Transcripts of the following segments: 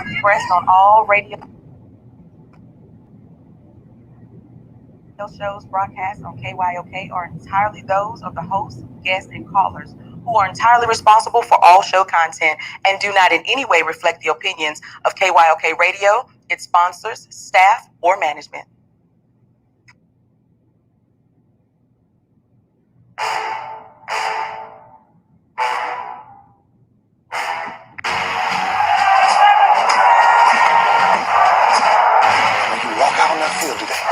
Expressed on all radio shows broadcast on KYOK are entirely those of the hosts, guests, and callers who are entirely responsible for all show content and do not in any way reflect the opinions of KYOK Radio, its sponsors, staff, or management. When you walk out on that field today,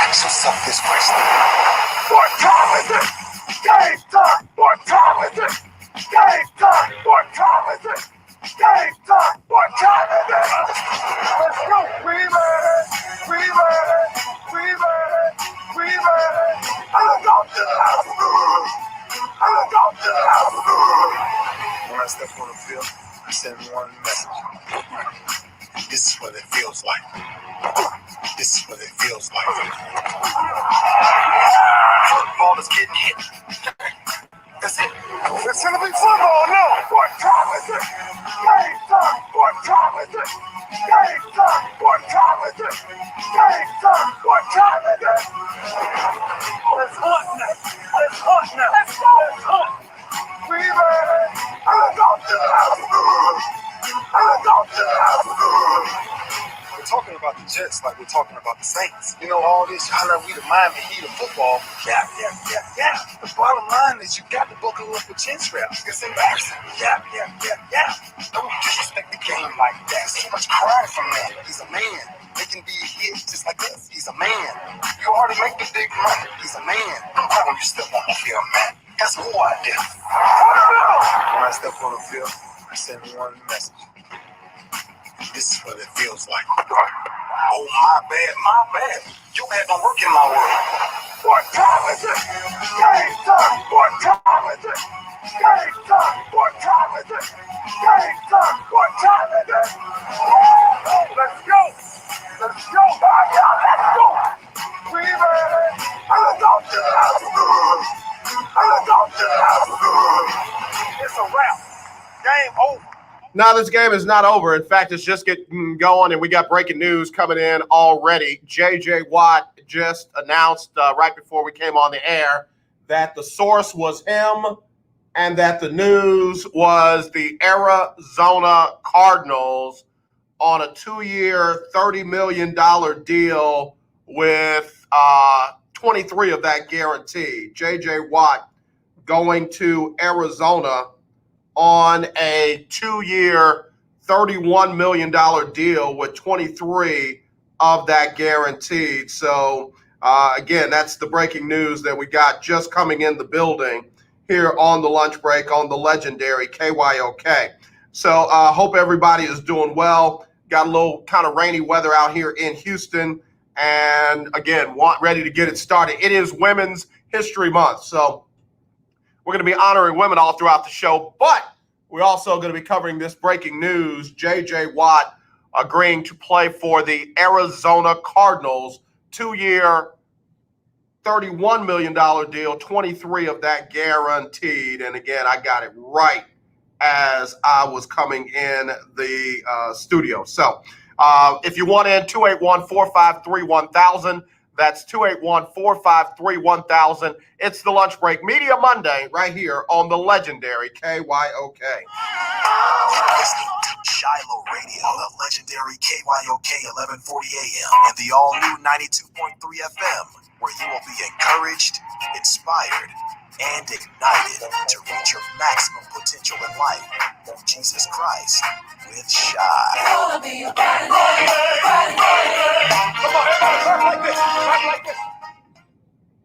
ask yourself this question. What time is it? Game time! What time is it? Game time! What time is it? Game time! What time is it? Let's go! We made it! We made it! We made it! We made it! I'm going to the house! I'm going to the house! When I step on the field, I send one message. This is what it feels like. This is what it feels like. Football is getting hit. That's it. It's gonna be football now. What time is it? Game time. What time is it? Game time. What time is it? Game time. What time is it? Let's hunt now. Let's hunt now. Let's go. Let's hunt. We made it. I'm going to the house. I'm going to the house. We're talking about the Jets like we're talking about the Saints. You know, all this, y'all know we the Miami Heat of football. Yeah. The bottom line is you got to buckle up with chin straps. It's embarrassing. Yeah. Don't disrespect the game like that. So much crying from that. He's a man. They can be a hit just like us. He's a man. You already make the big money. He's a man. I'm calling you step on the field, man. That's who I did. When I step on the field, I send one message. This is what it feels like. Oh, my bad. You had no work in my world. What time is it? Game time. What time is it? Game time. What time is it? Game time. What time is it? Let's go. Let's go. Let's go. We made it. I'm going to the house. I'm going to the house. It's a wrap. Game over. No, this game is not over. In fact, it's just getting going, and we got breaking news coming in already. J.J. Watt just announced right before we came on the air that the source was him and that the news was the Arizona Cardinals on a 2-year, $30 million deal with 23 of that guaranteed. J.J. Watt going to Arizona on a 2-year, $31 million deal with 23 of that guaranteed. So, again, that's the breaking news that we got just coming in the building here on the lunch break on the legendary KYOK. So, hope everybody is doing well. Got a little kind of rainy weather out here in Houston. And, again, ready to get it started. It is Women's History Month. So, we're going to be honoring women all throughout the show, but we're also going to be covering this breaking news. J.J. Watt agreeing to play for the Arizona Cardinals, 2-year, $31 million deal, 23 of that guaranteed. And again, I got it right as I was coming in the studio. So if you want in, 281-453-1000. That's 281-453-1000. It's the Lunch Break Media Monday right here on the legendary KYOK. You're listening to Shiloh Radio, the legendary KYOK 1140 AM, and the all-new 92.3 FM, where you will be encouraged, inspired, and ignited to reach your maximum potential in life. Jesus Christ with Shy.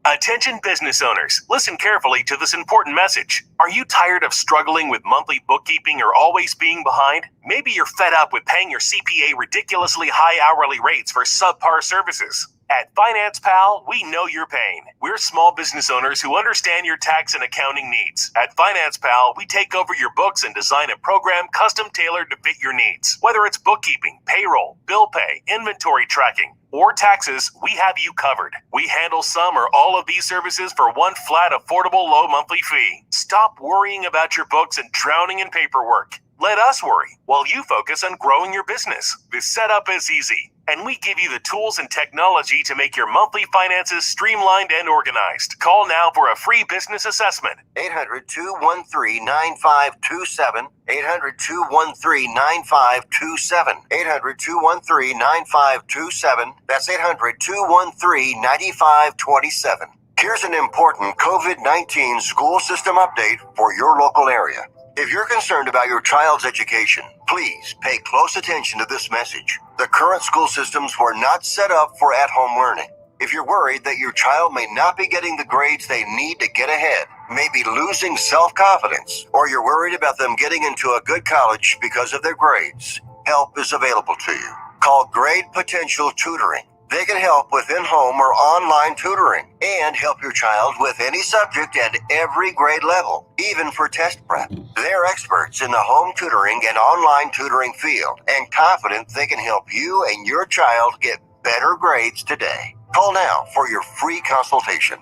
Attention business owners, listen carefully to this important message. Are you tired of struggling with monthly bookkeeping or always being behind? Maybe you're fed up with paying your CPA ridiculously high hourly rates for subpar services. At Finance Pal, we know your pain. We're small business owners who understand your tax and accounting needs. At Finance Pal, we take over your books and design a program custom tailored to fit your needs. Whether it's bookkeeping, payroll, bill pay, inventory tracking, or taxes, we have you covered. We handle some or all of these services for one flat, affordable, low monthly fee. Stop worrying about your books and drowning in paperwork. Let us worry while you focus on growing your business. This setup is easy, and we give you the tools and technology to make your monthly finances streamlined and organized. Call now for a free business assessment. 800-213-9527. 800-213-9527. 800-213-9527. That's 800-213-9527. Here's an important COVID-19 school system update for your local area. If you're concerned about your child's education, please pay close attention to this message. The current school systems were not set up for at-home learning. If you're worried that your child may not be getting the grades they need to get ahead, may be losing self-confidence, or you're worried about them getting into a good college because of their grades, help is available to you. Call Grade Potential Tutoring. They can help with in-home or online tutoring and help your child with any subject at every grade level, even for test prep. They're experts in the home tutoring and online tutoring field and confident they can help you and your child get better grades today. Call now for your free consultation.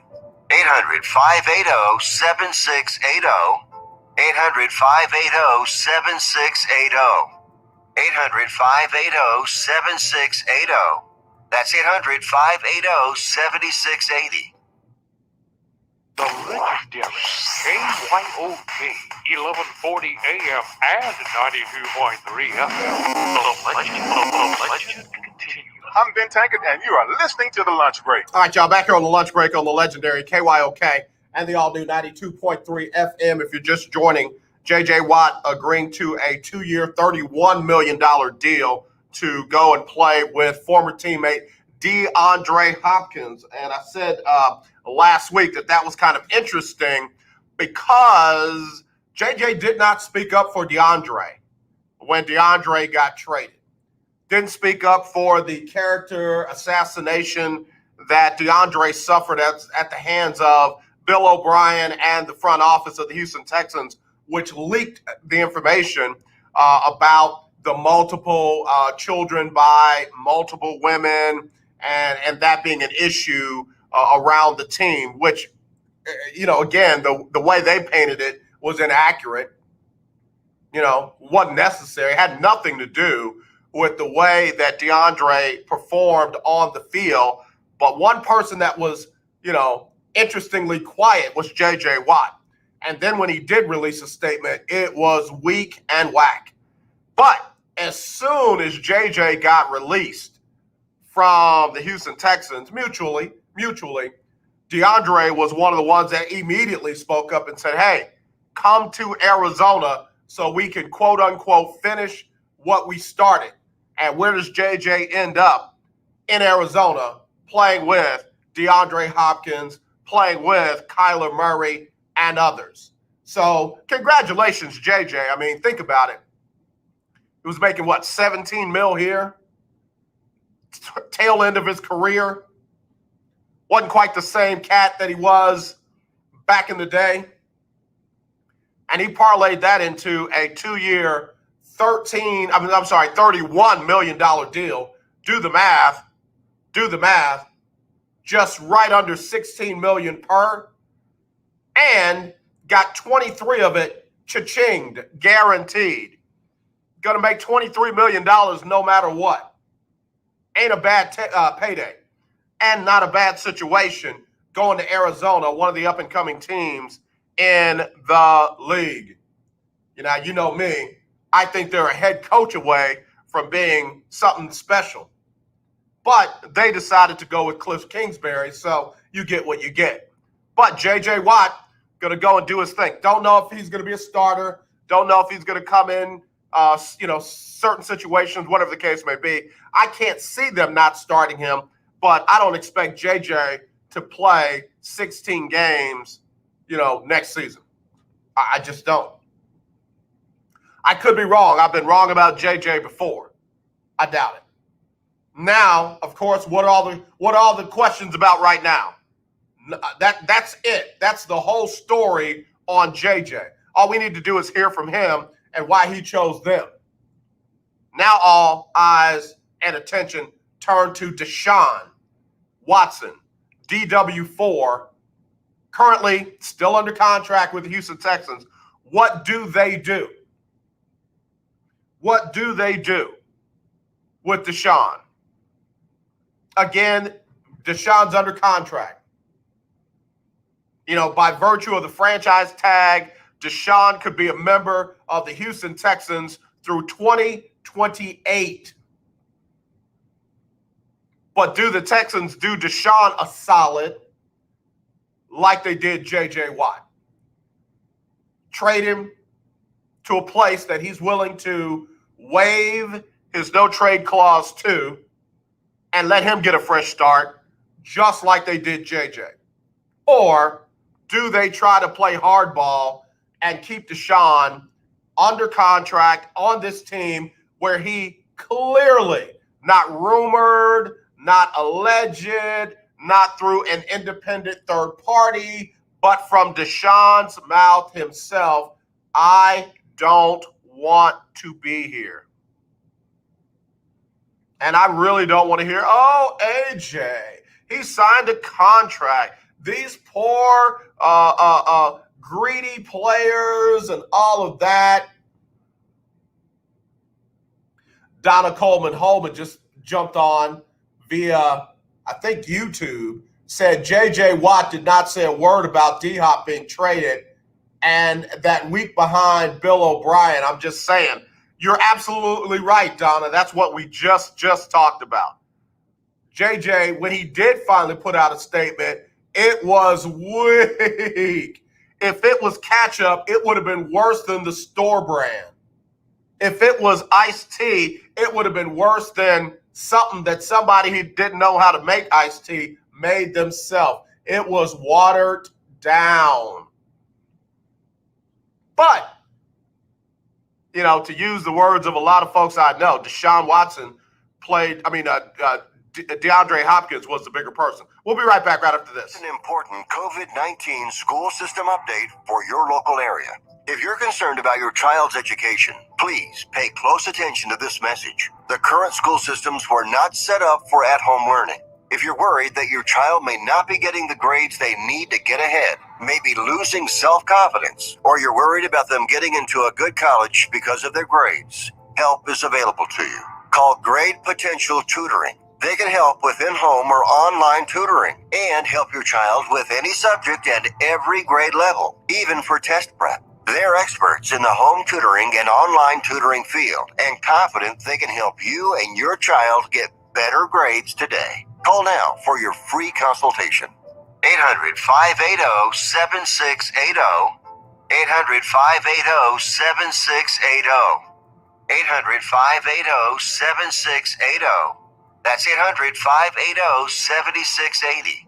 800-580-7680. 800-580-7680. 800-580-7680. That's 800-580-7680. The legendary KYOK 1140 AM and 92.3 FM. The legend continues. I'm Ben Tankard, and you are listening to The Lunch Break. All right, y'all, back here on the lunch break on the legendary KYOK and the all-new 92.3 FM. If you're just joining, J.J. Watt agreeing to a 2-year, $31 million deal to go and play with former teammate DeAndre Hopkins. And I said last week that was kind of interesting because J.J. did not speak up for DeAndre when DeAndre got traded. Didn't speak up for the character assassination that DeAndre suffered at the hands of Bill O'Brien and the front office of the Houston Texans, which leaked the information about the multiple children by multiple women and that being an issue around the team, which, again, the way they painted it was inaccurate, wasn't necessary, had nothing to do with the way that DeAndre performed on the field. But one person that was, interestingly quiet was J.J. Watt. And then when he did release a statement, it was weak and whack. But as soon as J.J. got released from the Houston Texans, mutually, DeAndre was one of the ones that immediately spoke up and said, hey, come to Arizona so we can, quote unquote, finish what we started. And where does J.J. end up? In Arizona, playing with DeAndre Hopkins, playing with Kyler Murray, and others. So congratulations, J.J. I mean, think about it. He was making, 17 mil here? Tail end of his career. Wasn't quite the same cat that he was back in the day. And he parlayed that into a 2-year, $31 million deal. Do the math. Just right under $16 million per. And got 23 of it cha-chinged, guaranteed. Going to make $23 million no matter what. Ain't a bad payday. And not a bad situation going to Arizona, one of the up-and-coming teams in the league. You know me. I think they're a head coach away from being something special. But they decided to go with Cliff Kingsbury, so you get what you get. But J.J. Watt going to go and do his thing. Don't know if he's going to be a starter. Don't know if he's going to come in, certain situations, whatever the case may be. I can't see them not starting him, but I don't expect J.J. to play 16 games, next season. I just don't. I could be wrong. I've been wrong about J.J. before. I doubt it. Now, of course, what are all the questions about right now? That's it. That's the whole story on JJ. All we need to do is hear from him and why he chose them. Now all eyes and attention turn to Deshaun Watson, DW4, currently still under contract with the Houston Texans. What do they do? What do they do with Deshaun? Again, Deshaun's under contract. You know, by virtue of the franchise tag, Deshaun could be a member of the Houston Texans through 2028. But do the Texans do Deshaun a solid like they did J.J. Watt? Trade him to a place that he's willing to waive his no-trade clause to and let him get a fresh start just like they did J.J.? Or do they try to play hardball and keep Deshaun under contract on this team where he clearly, not rumored, not alleged, not through an independent third party, but from Deshaun's mouth himself, I don't want to be here. And I really don't want to hear, oh, AJ, he signed a contract. These poor, greedy players and all of that. Donna Coleman-Holman just jumped on via, I think, YouTube, said J.J. Watt did not say a word about D-Hop being traded and that week behind Bill O'Brien. I'm just saying, you're absolutely right, Donna. That's what we just talked about. JJ, when he did finally put out a statement, it was weak. If it was ketchup, it would have been worse than the store brand. If it was iced tea, it would have been worse than something that somebody who didn't know how to make iced tea made themselves. It was watered down. But, you know, to use the words of a lot of folks I know, DeAndre Hopkins was the bigger person. We'll be right back right after this. An important COVID-19 school system update for your local area. If you're concerned about your child's education, please pay close attention to this message. The current school systems were not set up for at-home learning. If you're worried that your child may not be getting the grades they need to get ahead, may be losing self-confidence, or you're worried about them getting into a good college because of their grades, help is available to you. Call Grade Potential Tutoring. They can help with in-home or online tutoring and help your child with any subject and every grade level, even for test prep. They're experts in the home tutoring and online tutoring field and confident they can help you and your child get better grades today. Call now for your free consultation. 800-580-7680. 800-580-7680. 800-580-7680. That's 800-580-7680.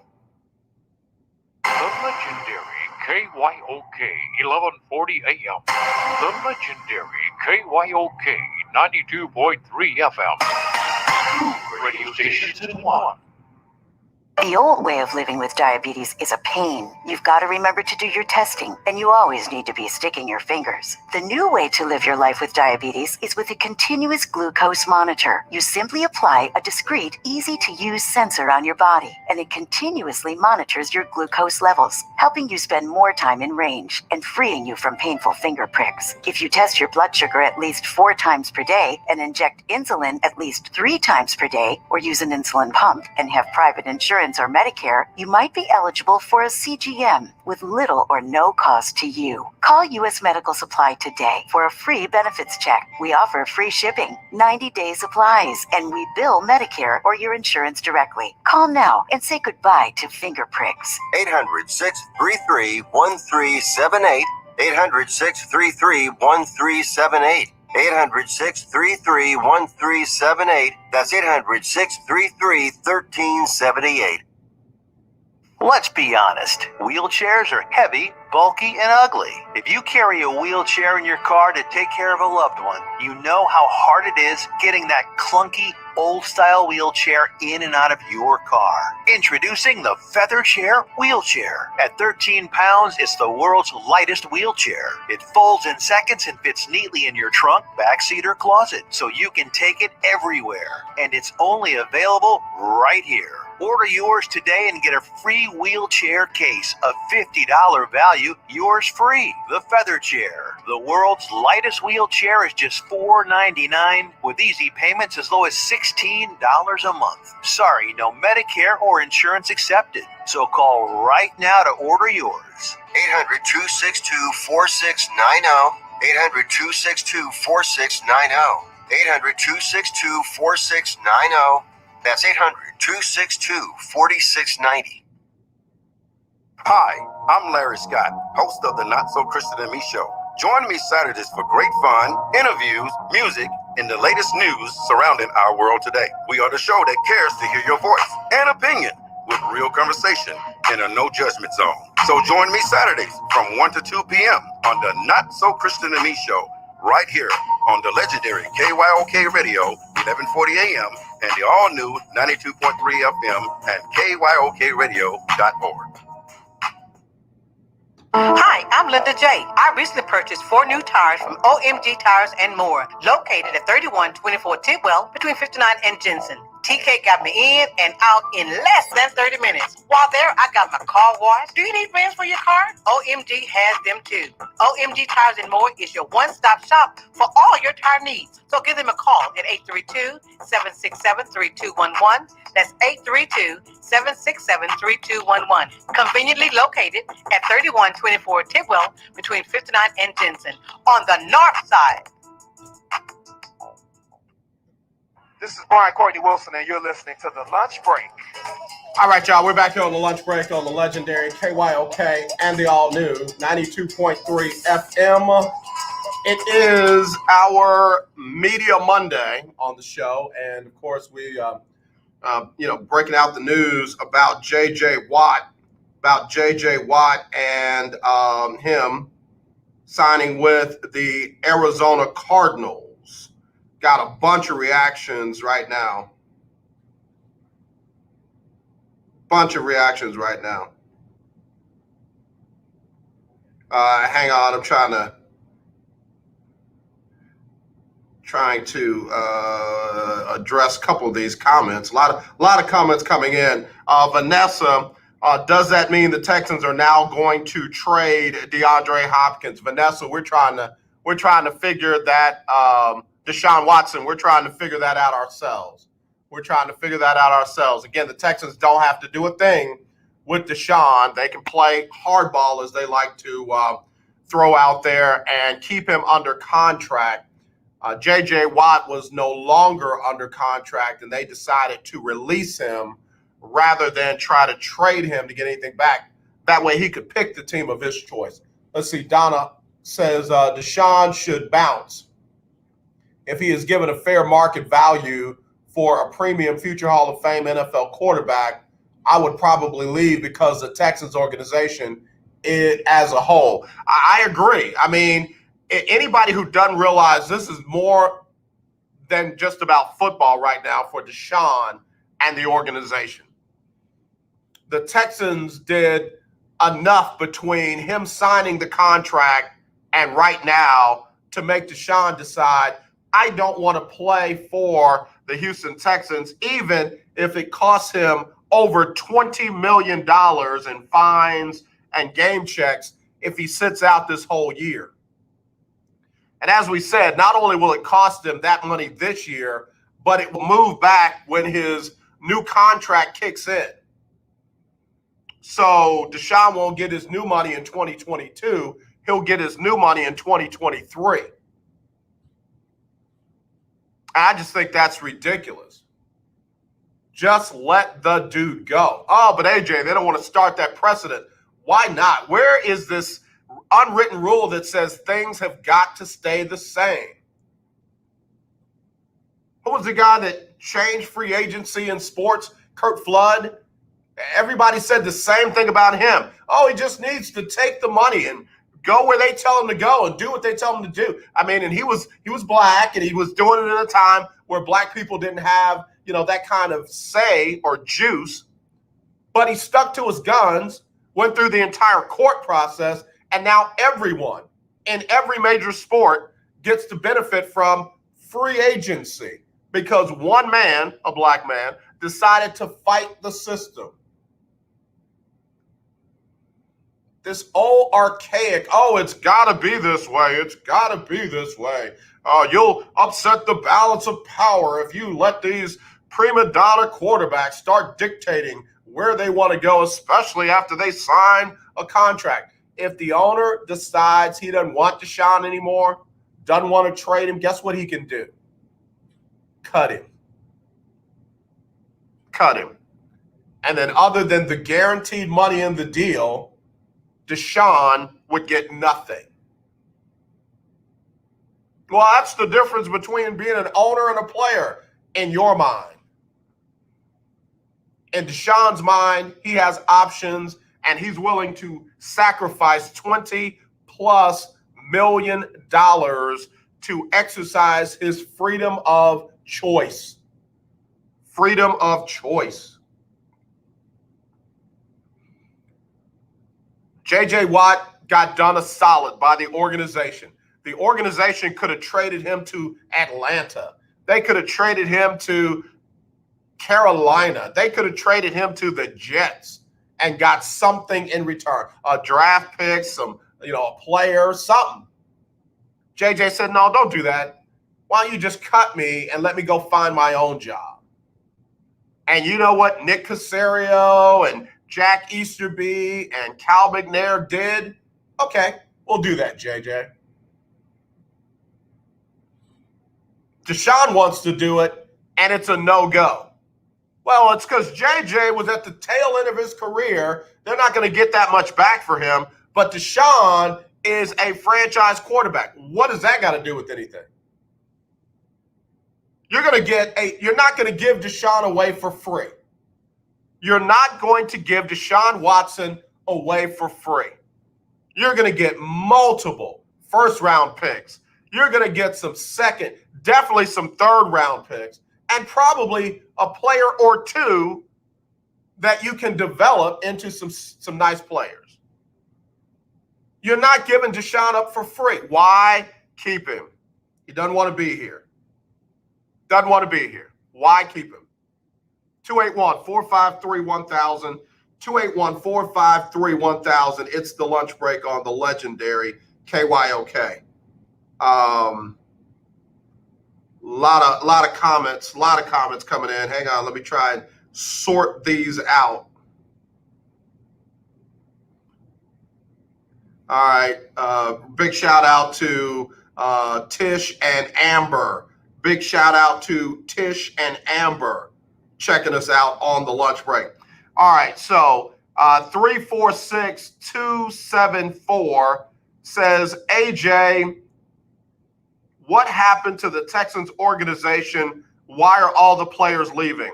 The legendary KYOK 1140 AM. The legendary KYOK 92.3 FM. Radio stations in one. The old way of living with diabetes is a pain. You've got to remember to do your testing, and you always need to be sticking your fingers. The new way to live your life with diabetes is with a continuous glucose monitor. You simply apply a discreet, easy-to-use sensor on your body, and it continuously monitors your glucose levels, helping you spend more time in range and freeing you from painful finger pricks. If you test your blood sugar at least 4 times per day and inject insulin at least 3 times per day, or use an insulin pump and have private insurance or Medicare, you might be eligible for a CGM with little or no cost to you. Call U.S. Medical Supply today for a free benefits check. We offer free shipping, 90-day supplies, and we bill Medicare or your insurance directly. Call now and say goodbye to finger pricks. 800-633-1378. 800-633-1378. 800-633-1378. That's 800-633-1378. Let's be honest, wheelchairs are heavy, bulky, and ugly. If you carry a wheelchair in your car to take care of a loved one, you know how hard it is getting that clunky, old-style wheelchair in and out of your car. Introducing the Feather Chair Wheelchair. At 13 pounds, it's the world's lightest wheelchair. It folds in seconds and fits neatly in your trunk, backseat, or closet, so you can take it everywhere. And it's only available right here. Order yours today and get a free wheelchair case, a $50 value, yours free. The Feather Chair, the world's lightest wheelchair, is just $4.99 with easy payments as low as $16 a month. Sorry, no Medicare or insurance accepted. So call right now to order yours. 800-262-4690. 800-262-4690. 800-262-4690. That's 800-262-4690. Hi, I'm Larry Scott, host of the Not So Christian and Me Show. Join me Saturdays for great fun, interviews, music, and the latest news surrounding our world today. We are the show that cares to hear your voice and opinion with real conversation in a no judgment zone. So join me Saturdays from 1 to 2 p.m. on the Not So Christian and Me Show, right here on the legendary KYOK Radio, 1140 a.m. and the all-new 92.3 FM and KYOKradio.org. Hi, I'm Linda J. I recently purchased 4 new tires from OMG Tires and More, located at 3124 Tidwell between 59 and Jensen. TK got me in and out in less than 30 minutes. While there, I got my car washed. Do you need rims for your car? OMG has them too. OMG Tires and More is your one-stop shop for all your tire needs. So give them a call at 832-767-3211. That's 832-767-3211. Conveniently located at 3124 Tidwell between 59 and Jensen on the north side. This is Brian Courtney Wilson, and you're listening to The Lunch Break. All right, y'all, we're back here on the lunch break on the legendary KYOK and the all-new 92.3 FM. It is our Media Monday on the show, and of course we, breaking out the news about J.J. Watt and him signing with the Arizona Cardinals. Got a bunch of reactions right now. Hang on, I'm trying to address a couple of these comments. A lot of comments coming in. Vanessa, does that mean the Texans are now going to trade DeAndre Hopkins? Vanessa, we're trying to figure that. Deshaun Watson, we're trying to figure that out ourselves. Again, the Texans don't have to do a thing with Deshaun. They can play hardball, as they like to throw out there, and keep him under contract. J.J. Watt was no longer under contract, and they decided to release him rather than try to trade him to get anything back. That way he could pick the team of his choice. Let's see, Donna says Deshaun should bounce. If he is given a fair market value for a premium future Hall of Fame NFL quarterback, I would probably leave because the Texans organization as a whole. I agree. I mean, anybody who doesn't realize this is more than just about football right now for Deshaun and the organization. The Texans did enough between him signing the contract and right now to make Deshaun decide, I don't want to play for the Houston Texans, even if it costs him over $20 million in fines and game checks if he sits out this whole year. And as we said, not only will it cost him that money this year, but it will move back when his new contract kicks in. So Deshaun won't get his new money in 2022. He'll get his new money in 2023. I just think that's ridiculous. Just let the dude go. Oh, but AJ, they don't want to start that precedent. Why not? Where is this unwritten rule that says things have got to stay the same? Who was the guy that changed free agency in sports? Kurt Flood. Everybody said the same thing about him. Oh, he just needs to take the money and go where they tell him to go and do what they tell him to do. I mean, and he was black, and he was doing it at a time where black people didn't have that kind of say or juice, but he stuck to his guns, went through the entire court process, and now everyone in every major sport gets to benefit from free agency because one man, a black man, decided to fight the system. This old archaic, it's got to be this way. It's got to be this way. You'll upset the balance of power if you let these prima donna quarterbacks start dictating where they want to go, especially after they sign a contract. If the owner decides he doesn't want Deshaun anymore, doesn't want to trade him, guess what he can do? Cut him. Cut him. And then other than the guaranteed money in the deal, Deshaun would get nothing. Well, that's the difference between being an owner and a player in your mind. In Deshaun's mind, he has options and he's willing to sacrifice $20+ million to exercise his freedom of choice. Freedom of choice. J.J. Watt got done a solid by the organization. The organization could have traded him to Atlanta. They could have traded him to Carolina. They could have traded him to the Jets and got something in return. A draft pick, a player, something. JJ said, no, don't do that. Why don't you just cut me and let me go find my own job? And you know what Nick Caserio and Jack Easterby and Cal McNair did? Okay, we'll do that, JJ. Deshaun wants to do it, and it's a no-go. Well, it's because JJ was at the tail end of his career. They're not going to get that much back for him. But Deshaun is a franchise quarterback. What does that got to do with anything? You're not going to give Deshaun away for free. You're not going to give Deshaun Watson away for free. You're going to get multiple first-round picks. You're going to get some second, definitely some third-round picks, and probably a player or two that you can develop into some nice players. You're not giving Deshaun up for free. Why keep him? He doesn't want to be here. Doesn't want to be here. Why keep him? 281-453-1000. 281-453-1000. It's the lunch break on the legendary KYOK. Lot of comments coming in. Hang on, let me try and sort these out. All right, big shout out to Tish and Amber. Big shout out to Tish and Amber checking us out on the lunch break. All right, so 346274 says, AJ, what happened to the Texans organization? Why are all the players leaving?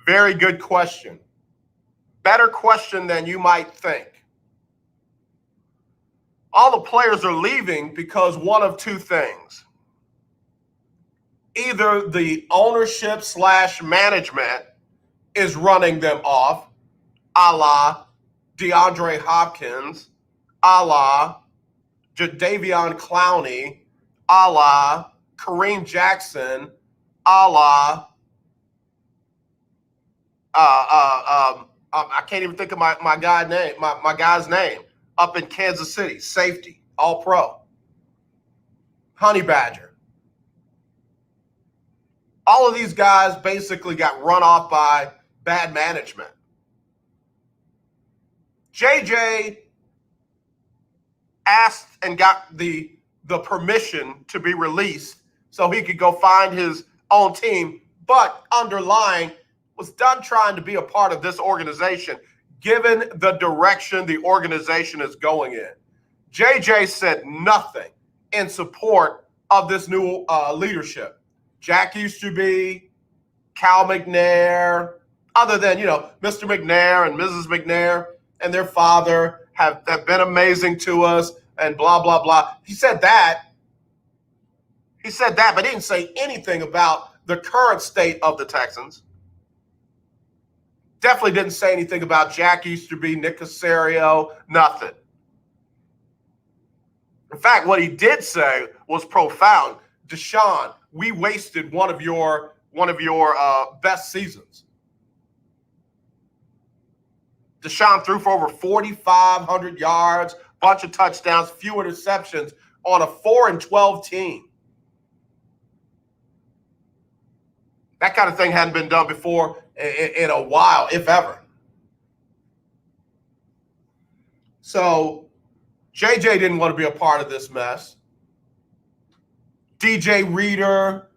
Very good question. Better question than you might think. All the players are leaving because one of two things. Either the ownership / management is running them off, a la DeAndre Hopkins, a la Jadeveon Clowney, a la Kareem Jackson, a la I can't even think of my guy's name up in Kansas City, safety, all pro, Honey Badger. All of these guys basically got run off by bad management. JJ asked and got the permission to be released so he could go find his own team, but underlying was done trying to be a part of this organization, given the direction the organization is going in. JJ said nothing in support of this new leadership. Jack Easterby, Cal McNair, other than, Mr. McNair and Mrs. McNair and their father have been amazing to us and blah, blah, blah. He said that, but he didn't say anything about the current state of the Texans. Definitely didn't say anything about Jack Easterby, Nick Caserio, nothing. In fact, what he did say was profound. Deshaun, we wasted one of your best seasons. Deshaun threw for over 4,500 yards, bunch of touchdowns, few interceptions on a 4-12 team. That kind of thing hadn't been done before in a while, if ever. So JJ didn't want to be a part of this mess. DJ Reader,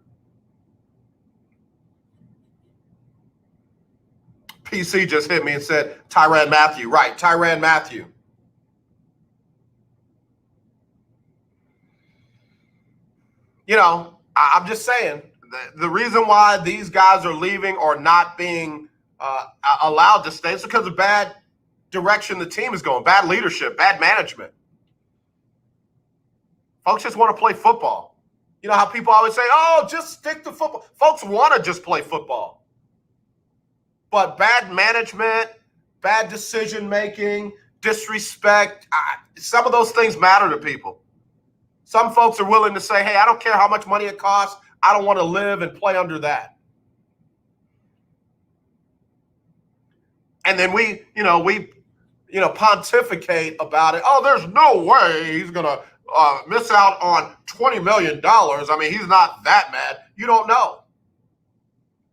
PC just hit me and said Tyrann Mathieu. Right, Tyrann Mathieu. You know, I'm just saying, the reason why these guys are leaving or not being allowed to stay is because of bad direction the team is going, bad leadership, bad management. Folks just want to play football. You know how people always say, oh, just stick to football. Folks want to just play football. But bad management, bad decision-making, disrespect, some of those things matter to people. Some folks are willing to say, hey, I don't care how much money it costs. I don't want to live and play under that. And then we pontificate about it. Oh, there's no way he's going to miss out on $20 million. I mean, he's not that mad. You don't know.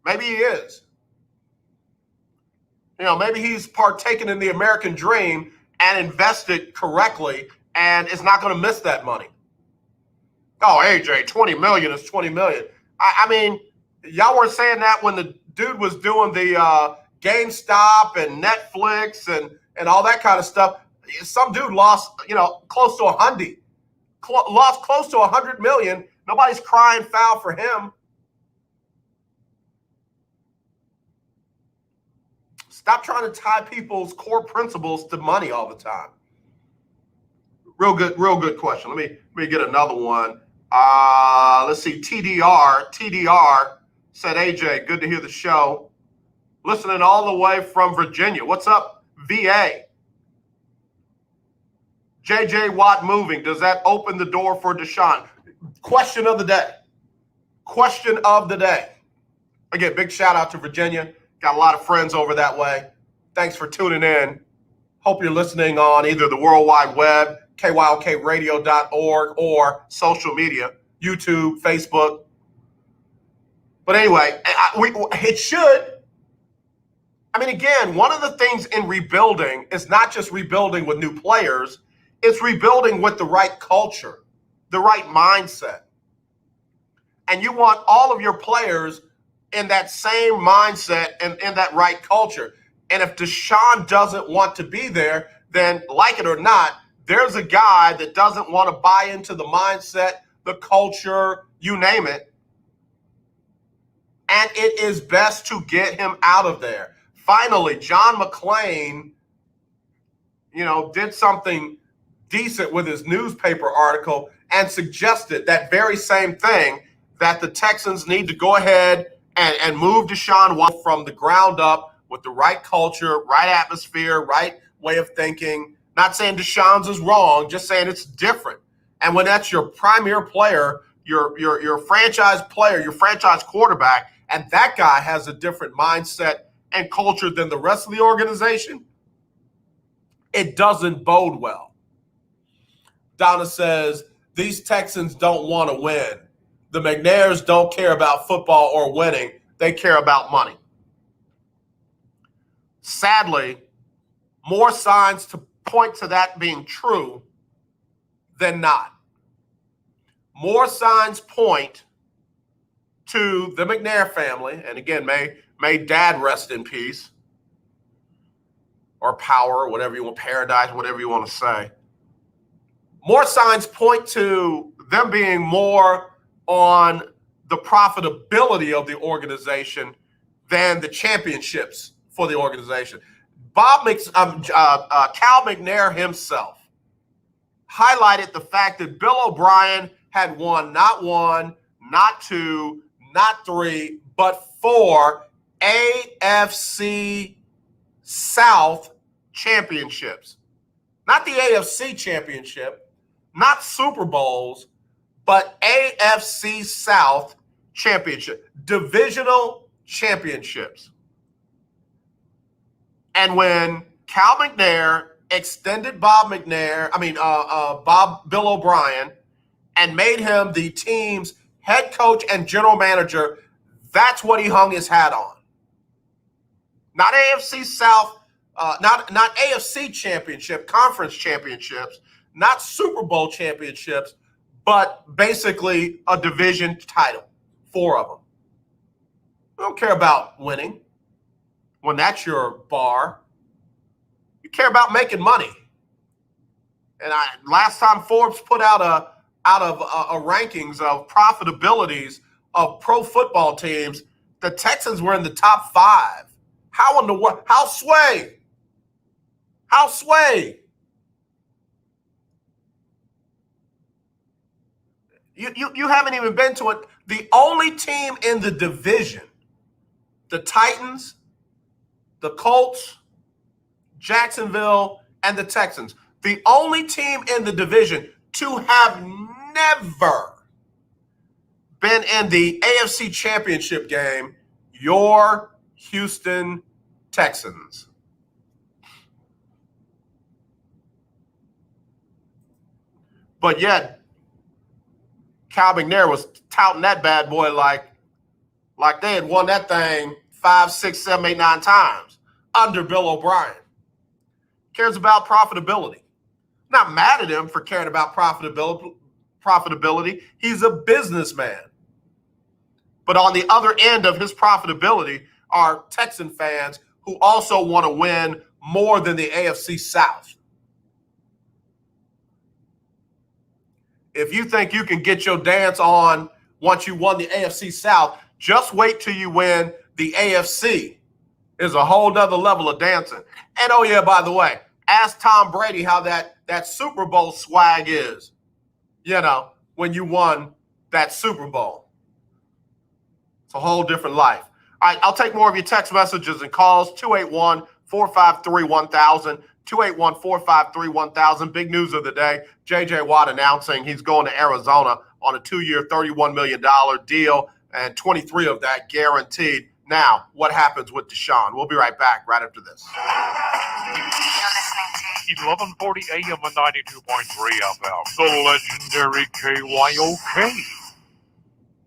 Maybe he is. Maybe he's partaken in the American dream and invested correctly and is not going to miss that money. Oh, AJ, 20 million is 20 million. I mean, y'all weren't saying that when the dude was doing the GameStop and Netflix and all that kind of stuff. Some dude lost, close to lost close to 100 million. Nobody's crying foul for him. Stop trying to tie people's core principles to money all the time. Real good question. Let me get another one. Let's see. TDR said, AJ, good to hear the show. Listening all the way from Virginia. What's up, VA? JJ Watt moving. Does that open the door for Deshaun? Question of the day. Question of the day. Again, big shout out to Virginia. Got a lot of friends over that way. Thanks for tuning in. Hope you're listening on either the World Wide Web, kyokradio.org, or social media, YouTube, Facebook. But anyway, it should. I mean, again, one of the things in rebuilding is not just rebuilding with new players. It's rebuilding with the right culture, the right mindset. And you want all of your players in that same mindset and in that right culture. And if Deshaun doesn't want to be there, then like it or not, there's a guy that doesn't want to buy into the mindset, the culture, you name it. And it is best to get him out of there. Finally, John McClain, did something decent with his newspaper article and suggested that very same thing, that the Texans need to go ahead and move Deshaun Watson from the ground up with the right culture, right atmosphere, right way of thinking. Not saying Deshaun's is wrong, just saying it's different. And when that's your premier player, your franchise player, your franchise quarterback, and that guy has a different mindset and culture than the rest of the organization, it doesn't bode well. Donna says, these Texans don't want to win. The McNairs don't care about football or winning. They care about money. Sadly, more signs to point to that being true than not. More signs point to the McNair family, and again, may Dad rest in peace, or power, whatever you want, paradise, whatever you want to say. More signs point to them being more on the profitability of the organization than the championships for the organization. Cal McNair himself highlighted the fact that Bill O'Brien had won not one, not two, not 3, but 4 AFC South championships. Not the AFC championship, not Super Bowls, but AFC South championship, divisional championships. And when Cal McNair extended Bill O'Brien, and made him the team's head coach and general manager, that's what he hung his hat on. Not AFC South, not AFC championship, conference championships, not Super Bowl championships, but basically a division title, 4 of them. We don't care about winning when that's your bar. You care about making money. And last time Forbes put out a rankings of profitabilities of pro football teams, the Texans were in the top 5. How in the world? How sway? You haven't even been to it. The only team in the division, the Titans, the Colts, Jacksonville, and the Texans, the only team in the division to have never been in the AFC Championship game, your Houston Texans. But yet, Cal McNair was touting that bad boy like they had won that thing 5, 6, 7, 8, 9 times under Bill O'Brien. Cares about profitability. Not mad at him for caring about profitability. He's a businessman. But on the other end of his profitability are Texan fans who also want to win more than the AFC South. If you think you can get your dance on once you won the AFC South, just wait till you win the AFC. Is a whole nother level of dancing. And oh yeah, by the way, ask Tom Brady how that Super Bowl swag is, when you won that Super Bowl. It's a whole different life. All right, I'll take more of your text messages and calls, 281-453-1000, 281-453-1000. Big news of the day, J.J. Watt announcing he's going to Arizona on a 2-year, $31 million deal, and 23 of that guaranteed. Now, what happens with Deshaun? We'll be right back right after this. You're listening to 1140 AM and 92.3 FM, the legendary KYOK.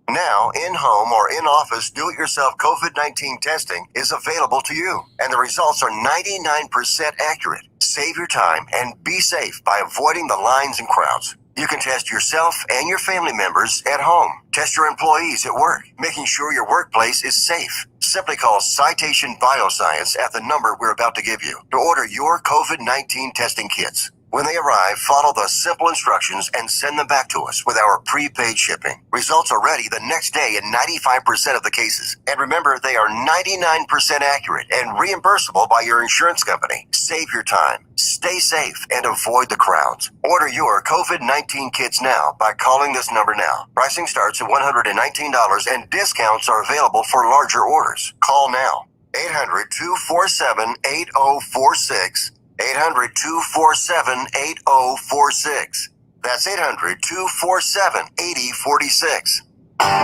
Now, in-home or in-office do-it-yourself COVID-19 testing is available to you, and the results are 99% accurate. Save your time and be safe by avoiding the lines and crowds. You can test yourself and your family members at home. Test your employees at work, making sure your workplace is safe. Simply call Citation Bioscience at the number we're about to give you to order your COVID-19 testing kits. When they arrive, follow the simple instructions and send them back to us with our prepaid shipping. Results are ready the next day in 95% of the cases. And remember, they are 99% accurate and reimbursable by your insurance company. Save your time, stay safe, and avoid the crowds. Order your COVID-19 kits now by calling this number now. Pricing starts at $119 and discounts are available for larger orders. Call now. 800-247-8046. 800-247-8046. That's 800-247-8046.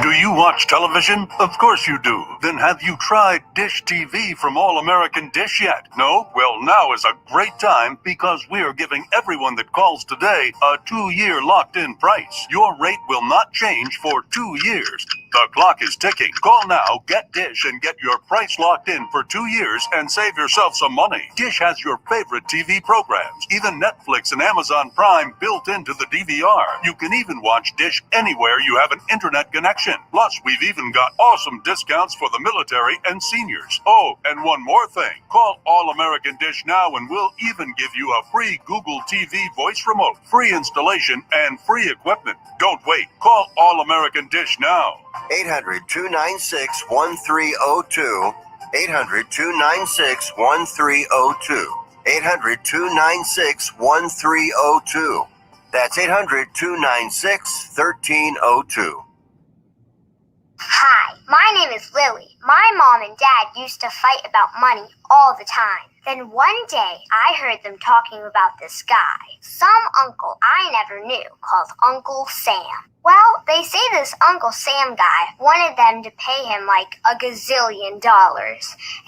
Do you watch television? Of course you do. Then have you tried Dish TV from All American Dish yet? No? Well, now is a great time because we are giving everyone that calls today a 2-year locked-in price. Your rate will not change for 2 years. The clock is ticking. Call now, get Dish, and get your price locked in for 2 years and save yourself some money. Dish has your favorite TV programs, even Netflix and Amazon Prime built into the DVR. You can even watch Dish anywhere you have an internet connection. Plus, we've even got awesome discounts for the military and seniors. Oh, and one more thing. Call All American Dish now and we'll even give you a free Google TV voice remote, free installation, and free equipment. Don't wait. Call All American Dish now. 800-296-1302. 800-296-1302. 800-296-1302. That's 800-296-1302. Hi, My name is Lily. My mom and dad used to fight about money all the time. Then one day, I heard them talking about this guy, some uncle I never knew, called Uncle Sam. Well, they say this Uncle Sam guy wanted them to pay him like $1 gazillion,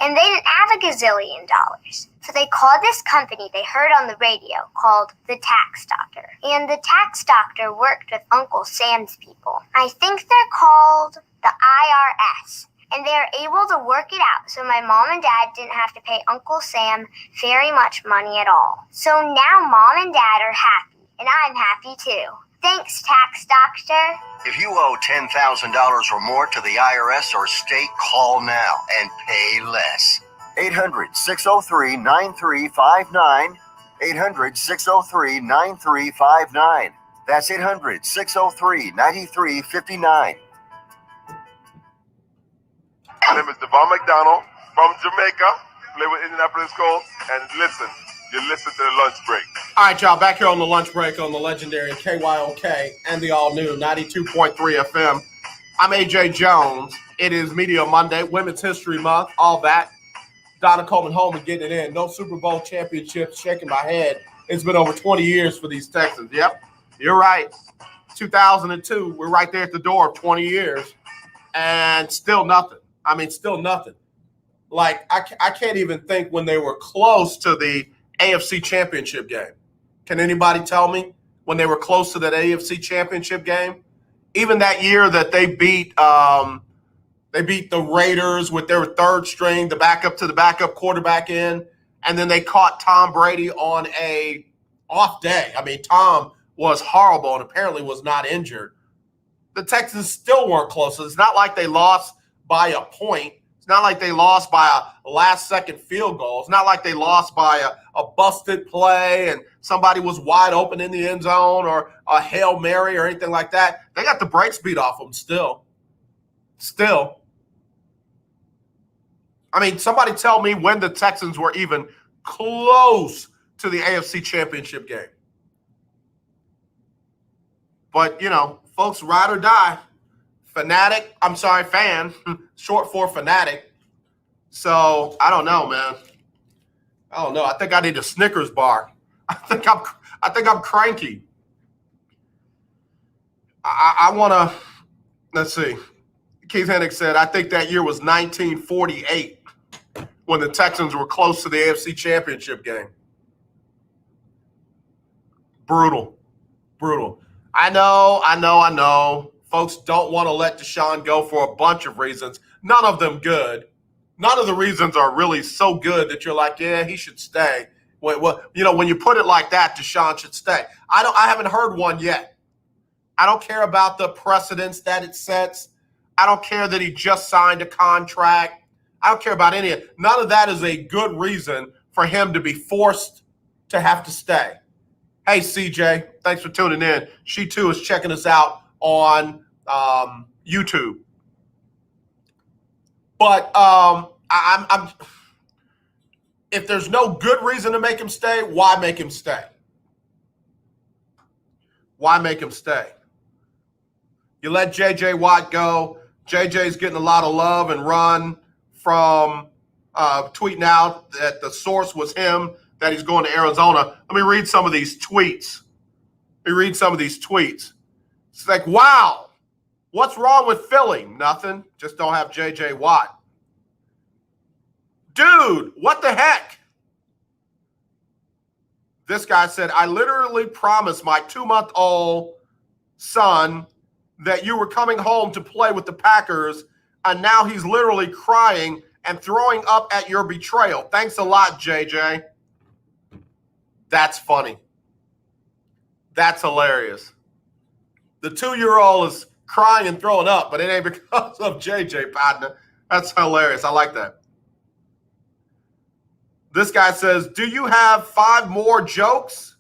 and they didn't have $1 gazillion. So they called this company they heard on the radio called the Tax Doctor. And the Tax Doctor worked with Uncle Sam's people. I think they're called the IRS. And they are able to work it out so my mom and dad didn't have to pay Uncle Sam very much money at all. So now mom and dad are happy, and I'm happy too. Thanks, Tax Doctor. If you owe $10,000 or more to the IRS or state, call now and pay less. 800-603-9359. 800-603-9359. That's 800-603-9359. My name is Devon McDonald from Jamaica, live with Indianapolis Colts, and listen, you listen to the lunch break. All right, y'all, back here on the lunch break on the legendary KYOK and the all-new 92.3 FM. I'm AJ Jones. It is Media Monday, Women's History Month, all that. Donna Coleman home and getting it in. No Super Bowl championships, shaking my head. It's been over 20 years for these Texans. Yep, you're right. 2002, we're right there at the door of 20 years, and still nothing. I mean, still nothing. Like, I can't even think when they were close to the AFC Championship game. Can anybody tell me when they were close to that AFC Championship game? Even that year that they beat the Raiders with their third string, the backup quarterback in, and then they caught Tom Brady on a off day. I mean, Tom was horrible and apparently was not injured. The Texans still weren't close. It's not like they lost by a point. It's not like they lost by a last-second field goal. It's not like they lost by a busted play and somebody was wide open in the end zone or a Hail Mary or anything like that. They got the brakes beat off them still. Still. I mean, somebody tell me when the Texans were even close to the AFC Championship game. But, you know, folks, ride or die. Fan, short for fanatic. So I don't know, man. I don't know. I think I need a Snickers bar. I think I'm cranky. I want to. Let's see. Keith Hennig said, I think that year was 1948 when the Texans were close to the AFC Championship game. Brutal. I know. Folks don't want to let Deshaun go for a bunch of reasons. None of them good. None of the reasons are really so good that you're like, yeah, he should stay. Well, you know, when you put it like that, Deshaun should stay. I haven't heard one yet. I don't care about the precedents that it sets. I don't care that he just signed a contract. I don't care about any of it. None of that is a good reason for him to be forced to have to stay. Hey, CJ, thanks for tuning in. She, too, is checking us out on YouTube. But I'm if there's no good reason to make him stay, why make him stay? Why make him stay? You let J.J. Watt go. J.J.'s getting a lot of love and run from tweeting out that the source was him, that he's going to Arizona. Let me read some of these tweets. It's like, wow, what's wrong with Philly? Nothing. Just don't have J.J. Watt. Dude, what the heck? This guy said, I literally promised my 2-month-old son that you were coming home to play with the Packers, and now he's literally crying and throwing up at your betrayal. Thanks a lot, JJ. That's funny. That's hilarious. The 2-year-old is crying and throwing up, but it ain't because of JJ, partner. That's hilarious. I like that. This guy says, do you have 5 more jokes?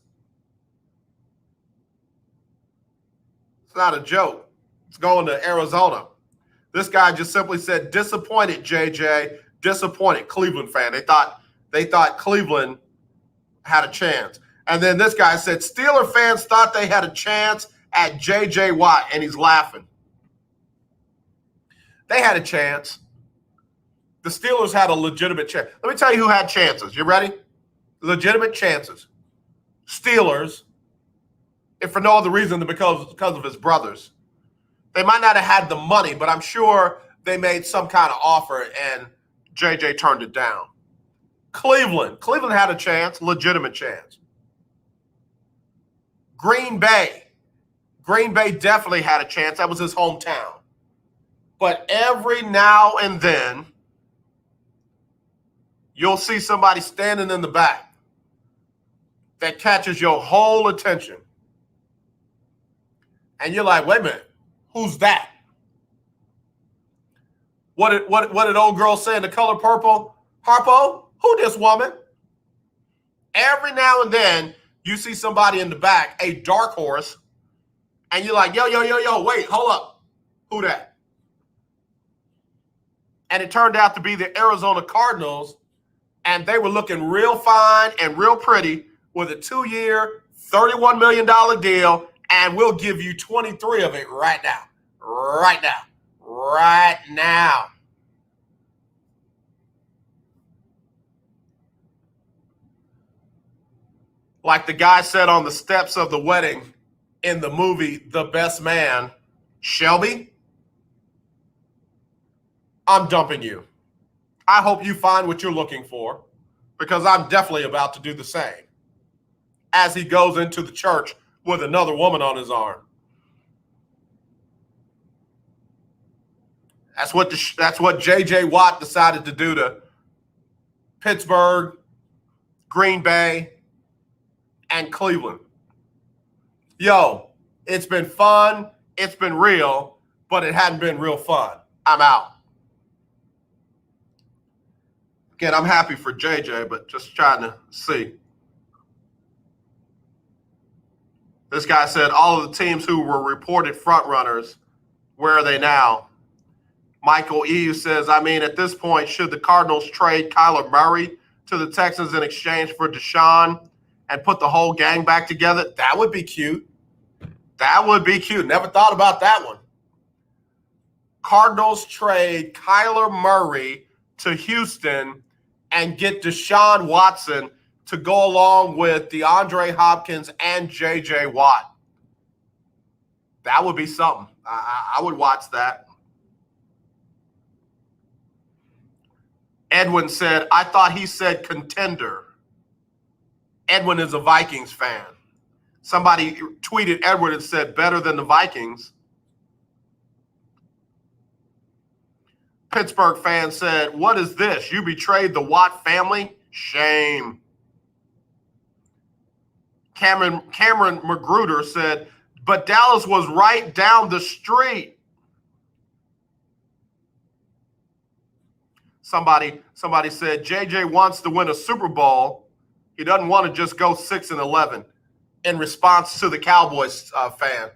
It's not a joke. It's going to Arizona. This guy just simply said, disappointed, JJ. Disappointed. Cleveland fan. They thought Cleveland had a chance. And then this guy said, Steeler fans thought they had a chance at J.J. Watt, and he's laughing. They had a chance. The Steelers had a legitimate chance. Let me tell you who had chances. You ready? Legitimate chances. Steelers, if for no other reason than because of his brothers. They might not have had the money, but I'm sure they made some kind of offer and JJ turned it down. Cleveland had a chance, legitimate chance. Green Bay definitely had a chance. That was his hometown. But every now and then, you'll see somebody standing in the back that catches your whole attention. And you're like, wait a minute, who's that? What did old girl say in The Color Purple? Harpo, who this woman? Every now and then, you see somebody in the back, a dark horse, and you're like, yo, wait, hold up. Who that? And it turned out to be the Arizona Cardinals, and they were looking real fine and real pretty with a 2-year, $31 million deal, and we'll give you 23 of it right now. Right now. Right now. Like the guy said on the steps of the wedding in the movie The Best Man, Shelby, I'm dumping you. I hope you find what you're looking for, because I'm definitely about to do the same. As he goes into the church with another woman on his arm. That's what J.J. Watt decided to do to Pittsburgh, Green Bay, and Cleveland. Yo, it's been fun, it's been real, but it hadn't been real fun. I'm out. Again, I'm happy for JJ, but just trying to see. This guy said all of the teams who were reported front runners, where are they now? Michael E. says, I mean, at this point, should the Cardinals trade Kyler Murray to the Texans in exchange for Deshaun and put the whole gang back together? That would be cute. That would be cute. Never thought about that one. Cardinals trade Kyler Murray to Houston and get Deshaun Watson to go along with DeAndre Hopkins and J.J. Watt. That would be something. I would watch that. Edwin said, I thought he said contender. Edwin is a Vikings fan. Somebody tweeted Edwin and said better than the Vikings. Pittsburgh fan said, what is this? You betrayed the Watt family? Shame. Cameron Magruder said, but Dallas was right down the street. Somebody said JJ wants to win a Super Bowl. He doesn't want to just go 6-11 in response to the Cowboys fan.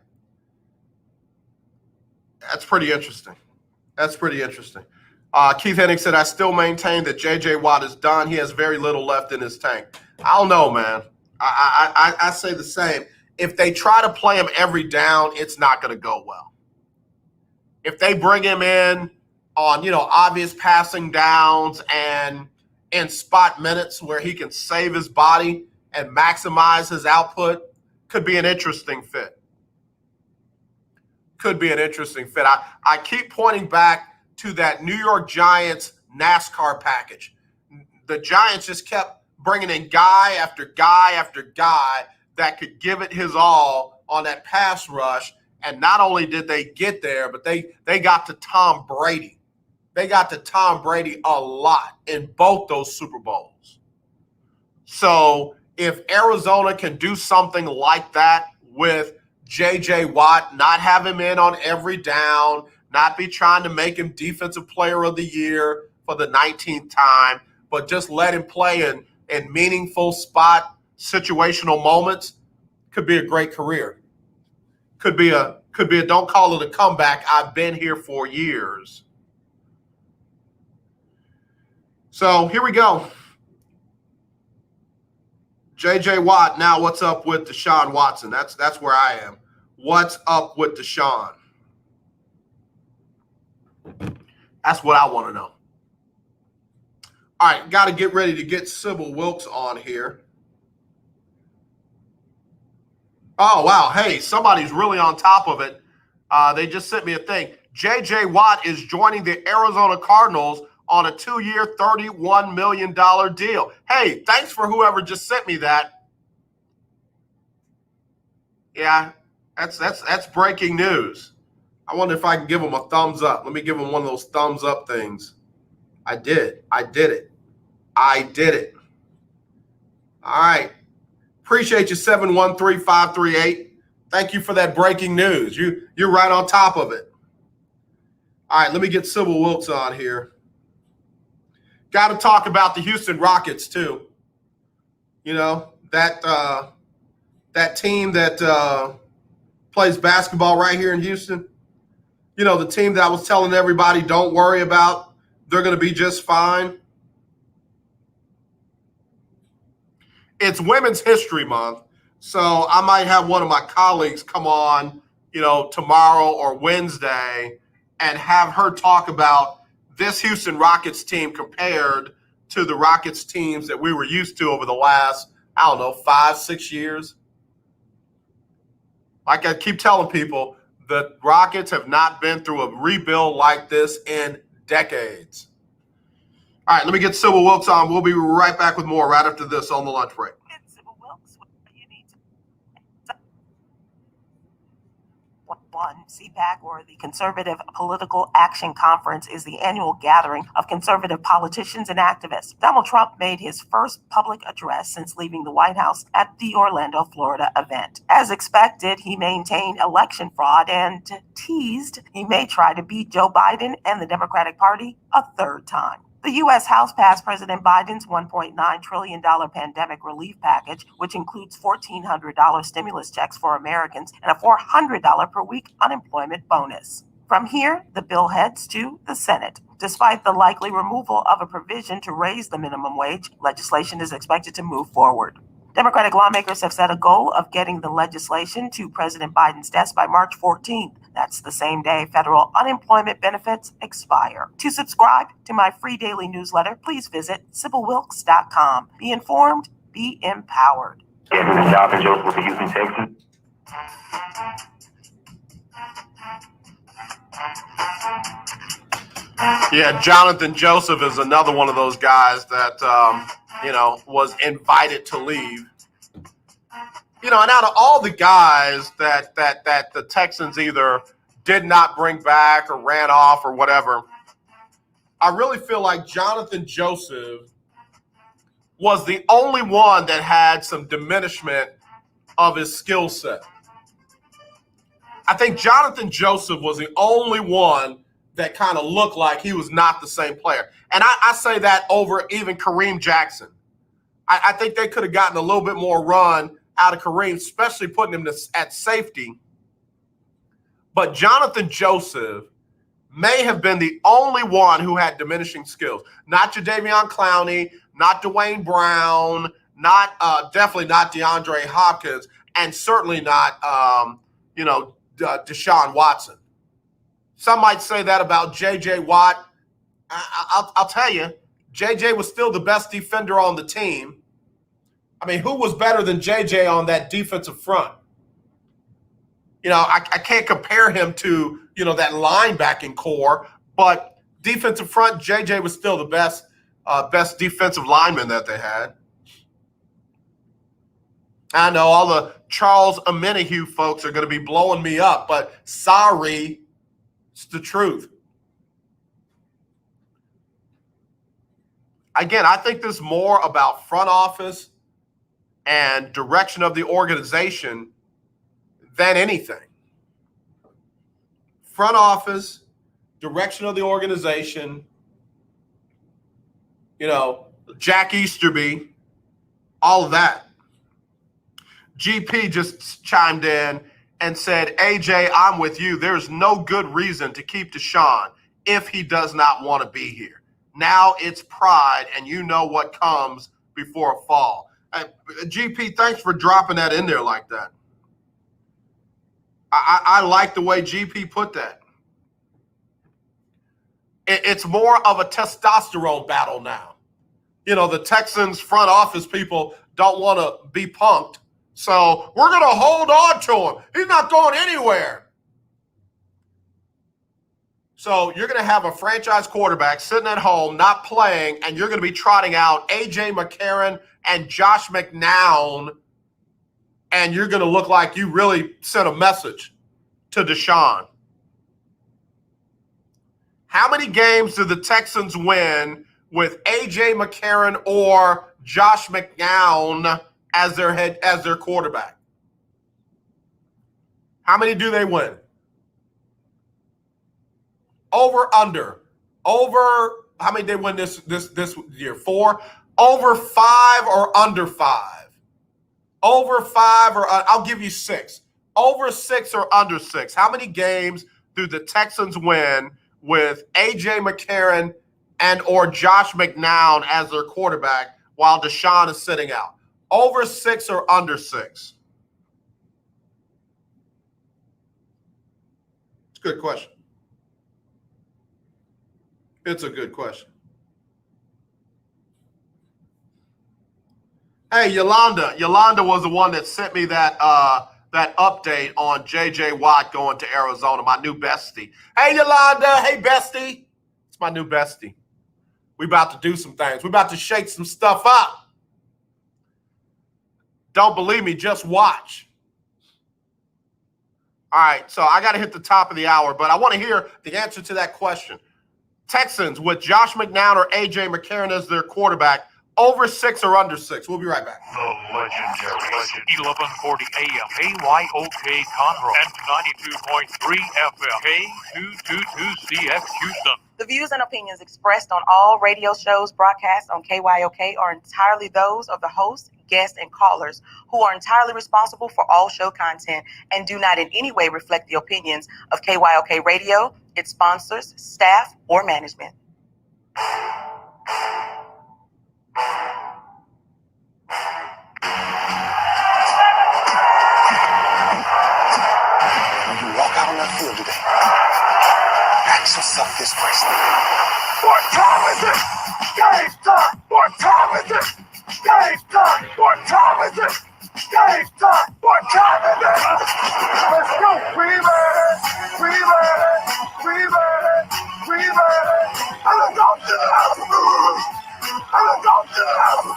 That's pretty interesting. Keith Hennig said, I still maintain that J.J. Watt is done. He has very little left in his tank. I don't know, man. I say the same. If they try to play him every down, it's not going to go well. If they bring him in on, obvious passing downs and in spot minutes where he can save his body and maximize his output, could be an interesting fit. I keep pointing back to that New York Giants NASCAR package. The Giants just kept bringing in guy after guy after guy that could give it his all on that pass rush. And not only did they get there, but they got to Tom Brady. They got to Tom Brady a lot in both those Super Bowls. So if Arizona can do something like that with J.J. Watt, not have him in on every down, not be trying to make him Defensive Player of the Year for the 19th time, but just let him play in meaningful spot situational moments, could be a great career. Could be a don't call it a comeback. I've been here for years. So here we go. J.J. Watt, now what's up with Deshaun Watson? That's where I am. What's up with Deshaun? That's what I want to know. All right, got to get ready to get Sybil Wilkes on here. Oh, wow. Hey, somebody's really on top of it. They just sent me a thing. J.J. Watt is joining the Arizona Cardinals on a 2-year, $31 million deal. Hey, thanks for whoever just sent me that. Yeah, that's breaking news. I wonder if I can give him a thumbs up. Let me give him one of those thumbs up things. I did it. I did it. All right. Appreciate you, 713-538. Thank you for that breaking news. You're right on top of it. All right, let me get Sybil Wilkes on here. Got to talk about the Houston Rockets too. You know, that team that plays basketball right here in Houston. You know, the team that I was telling everybody don't worry about. They're going to be just fine. It's Women's History Month, so I might have one of my colleagues come on, tomorrow or Wednesday and have her talk about this Houston Rockets team compared to the Rockets teams that we were used to over the last, 5-6 years. Like I keep telling people, the Rockets have not been through a rebuild like this in decades. All right, let me get Sybil Wilkes on. We'll be right back with more right after this on the lunch break. CPAC, or the Conservative Political Action Conference, is the annual gathering of conservative politicians and activists. Donald Trump made his first public address since leaving the White House at the Orlando, Florida event. As expected, he maintained election fraud and teased he may try to beat Joe Biden and the Democratic Party a third time. The U.S. House passed President Biden's $1.9 trillion pandemic relief package, which includes $1,400 stimulus checks for Americans and a $400 per week unemployment bonus. From here, the bill heads to the Senate. Despite the likely removal of a provision to raise the minimum wage, legislation is expected to move forward. Democratic lawmakers have set a goal of getting the legislation to President Biden's desk by March 14th. That's the same day federal unemployment benefits expire. To subscribe to my free daily newsletter, please visit SybilWilkes.com. Be informed, be empowered. Jonathan Joseph with the Houston Texans. Yeah, Jonathan Joseph is another one of those guys that, was invited to leave. And out of all the guys that the Texans either did not bring back or ran off or whatever, I really feel like Jonathan Joseph was the only one that had some diminishment of his skill set. I think Jonathan Joseph was the only one that kind of looked like he was not the same player. And I say that over even Kareem Jackson. I think they could have gotten a little bit more run out of Kareem, especially putting him at safety. But Jonathan Joseph may have been the only one who had diminishing skills. Not Jadeveon Clowney, not Dwayne Brown, definitely not DeAndre Hopkins, and certainly not, Deshaun Watson. Some might say that about J.J. Watt. I'll tell you, J.J. was still the best defender on the team. I mean, who was better than J.J. on that defensive front? I can't compare him to, that linebacking core, but defensive front, J.J. was still the best defensive lineman that they had. I know all the Charles Omenihu folks are going to be blowing me up, but sorry, it's the truth. Again, I think this is more about front office and direction of the organization than anything. Front office, direction of the organization, Jack Easterby, all of that. GP just chimed in and said, AJ, I'm with you. There's no good reason to keep Deshaun if he does not want to be here. Now it's pride, and you know what comes before a fall. GP, thanks for dropping that in there like that. I like the way GP put that. It's more of a testosterone battle now. You know, the Texans front office people don't want to be punked. So we're going to hold on to him. He's not going anywhere. So you're going to have a franchise quarterback sitting at home, not playing, and you're going to be trotting out A.J. McCarron and Josh McNown, and you're going to look like you really sent a message to Deshaun. How many games did the Texans win with A.J. McCarron or Josh McNown as their quarterback? How many do they win? Over, under. Over, how many did they win this year? 4? Over 5 or under 5? Over 5 or I'll give you 6. Over 6 or under 6. How many games do the Texans win with A.J. McCarron and or Josh McNown as their quarterback while Deshaun is sitting out? Over 6 or under 6? It's a good question. It's a good question. Hey, Yolanda. Yolanda was the one that sent me that update on J.J. Watt going to Arizona, my new bestie. Hey, Yolanda. Hey, bestie. It's my new bestie. We about to do some things. We about to shake some stuff up. Don't believe me, just watch. All right, so I got to hit the top of the hour, but I want to hear the answer to that question. Texans with Josh McNown or A.J. McCarron as their quarterback, over 6 or under 6? We'll be right back. The legendary 1140 AM KYOK Conroe and 92.3 FM K222CX Houston. The views and opinions expressed on all radio shows broadcast on KYOK are entirely those of the host, guests, and callers, who are entirely responsible for all show content and do not in any way reflect the opinions of KYOK Radio, its sponsors, staff, or management. When you walk out on that field today, ask yourself this question. What time is it? Game time! What time is it? Game time! What time is it? Game time! What time is it? Let's go! We ready! We ready! We ready! We ready! Let's go to the house! Let's go to the house!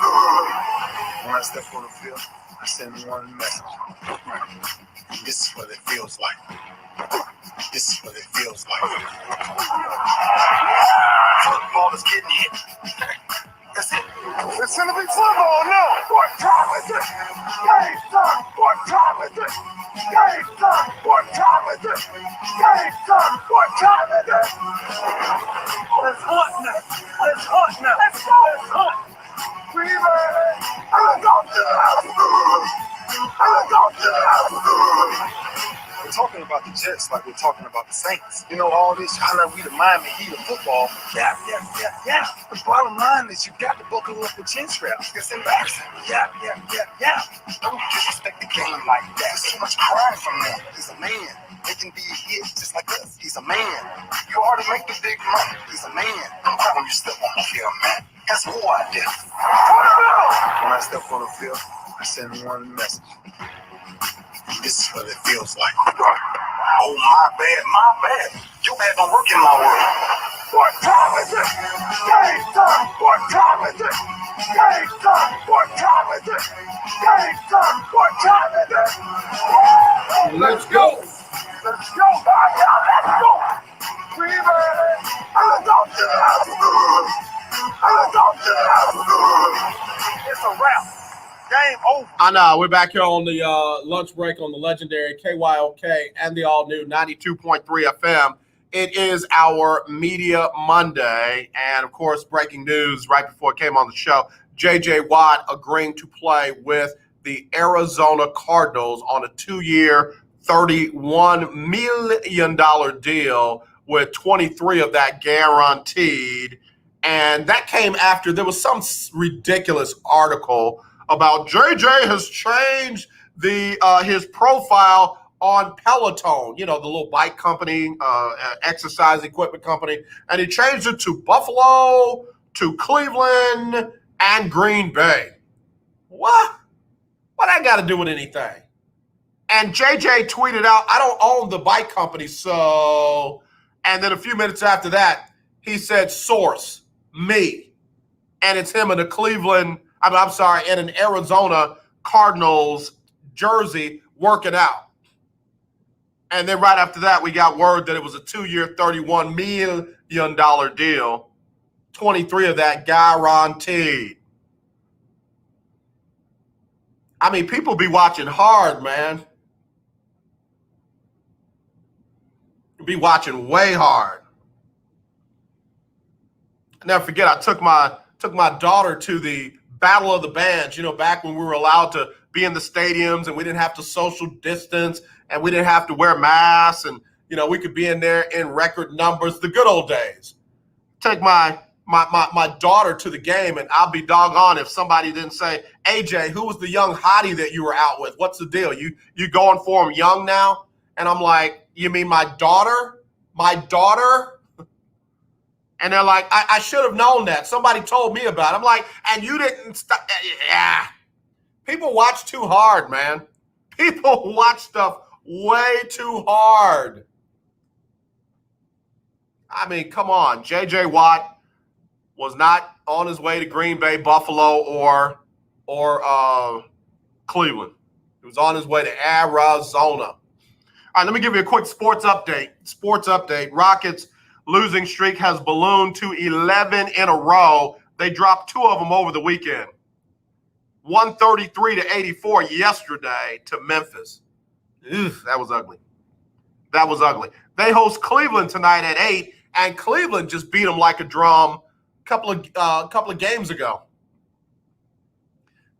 When I step on the field, I send one message. This is what it feels like. This is what it feels like. Football is getting hit. That's it. It's gonna be football now. What time is it? Game time. What time is it? Game time. What time is it? Game time. What time is it? Let's hunt now. Let's hunt now. Let's go. Let's hunt. We ready? Let's go to the house. Let's go to the house. We're talking about the Jets like we're talking about the Saints. You know, all this kind of we the Miami Heat of football. Yeah. The bottom line is you got to buckle up with chin straps. It's embarrassing. Yeah. Don't disrespect the game like that. There's too much crying from them. He's a man. They can be a hit just like us. He's a man. You ought to make the big money. He's a man. I'm calling you step on the field, man. That's war out there. When I step on the field, I send one message. This is what it feels like. Oh, my bad. You bad don't work in my world. What time is it? Game time. What time is it? Game time. What time is it? Game time. What time is it? Let's go. Let's go. Let's go. We ready? Let's go to the house. Let's go to the house. It's a wrap. Game over. I know. We're back here on the lunch break on the legendary KYOK and the all-new 92.3 FM. It is our Media Monday. And, of course, breaking news right before it came on the show, J.J. Watt agreeing to play with the Arizona Cardinals on a 2-year, $31 million deal with 23 of that guaranteed. And that came after there was some ridiculous article about JJ has changed his profile on Peloton, the little bike company, exercise equipment company, and he changed it to Buffalo, to Cleveland, and Green Bay. What? What that got to do with anything? And JJ tweeted out, I don't own the bike company, so... And then a few minutes after that, he said, source, me. And it's him in a Cleveland, in an Arizona Cardinals jersey working out. And then right after that, we got word that it was a 2-year, $31 million deal. 23 of that guaranteed. I mean, people be watching hard, man. Be watching way hard. I never forget, I took my daughter to the Battle of the Bands, back when we were allowed to be in the stadiums and we didn't have to social distance and we didn't have to wear masks and, we could be in there in record numbers, the good old days. Take my daughter to the game, and I'll be doggone if somebody didn't say, AJ, who was the young hottie that you were out with? What's the deal? You going for him young now? And I'm like, you mean my daughter? My daughter? And they're like, I should have known that. Somebody told me about it. I'm like, and you didn't stop. Yeah. People watch too hard, man. People watch stuff way too hard. I mean, come on. J.J. Watt was not on his way to Green Bay, Buffalo, or Cleveland. He was on his way to Arizona. All right, let me give you a quick sports update. Rockets losing streak has ballooned to 11 in a row. They dropped 2 of them over the weekend. 133-84 yesterday to Memphis. That was ugly. They host Cleveland tonight at 8, and Cleveland just beat them like a drum a couple of games ago.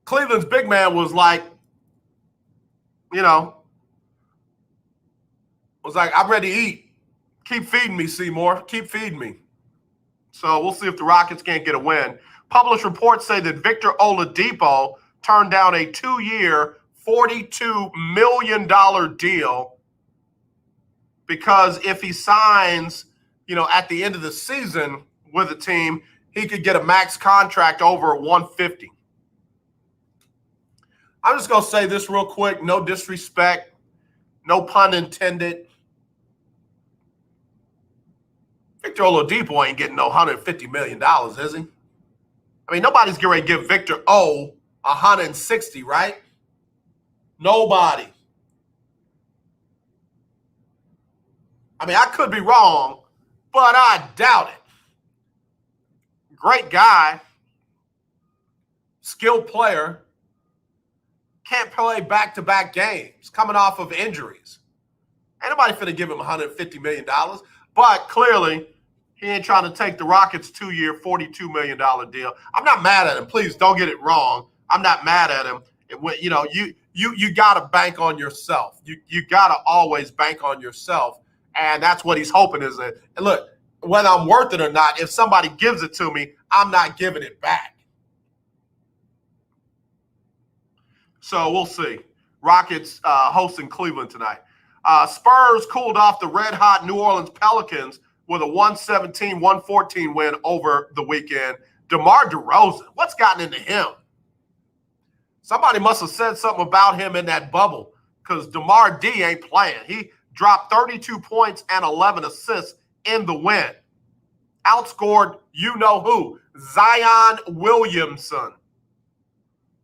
Cleveland's big man was like, I'm ready to eat. Keep feeding me, Seymour. Keep feeding me. So we'll see if the Rockets can't get a win. Published reports say that Victor Oladipo turned down a 2-year, $42 million deal because if he signs, at the end of the season with a team, he could get a max contract over $150. I'm just going to say this real quick. No disrespect. No pun intended. Victor Oladipo ain't getting no $150 million, is he? I mean, nobody's going to give Victor O $160, right? Nobody. I mean, I could be wrong, but I doubt it. Great guy, skilled player, can't play back-to-back games, coming off of injuries. Ain't nobody finna give him $150 million, but clearly he ain't trying to take the Rockets' 2-year, $42 million deal. I'm not mad at him. Please don't get it wrong. I'm not mad at him. You got to bank on yourself. You got to always bank on yourself, and that's what he's hoping is it. And look, whether I'm worth it or not, if somebody gives it to me, I'm not giving it back. So we'll see. Rockets hosting Cleveland tonight. Spurs cooled off the red-hot New Orleans Pelicans with a 117-114 win over the weekend. DeMar DeRozan, what's gotten into him? Somebody must have said something about him in that bubble because DeMar D ain't playing. He dropped 32 points and 11 assists in the win. Outscored you-know-who, Zion Williamson,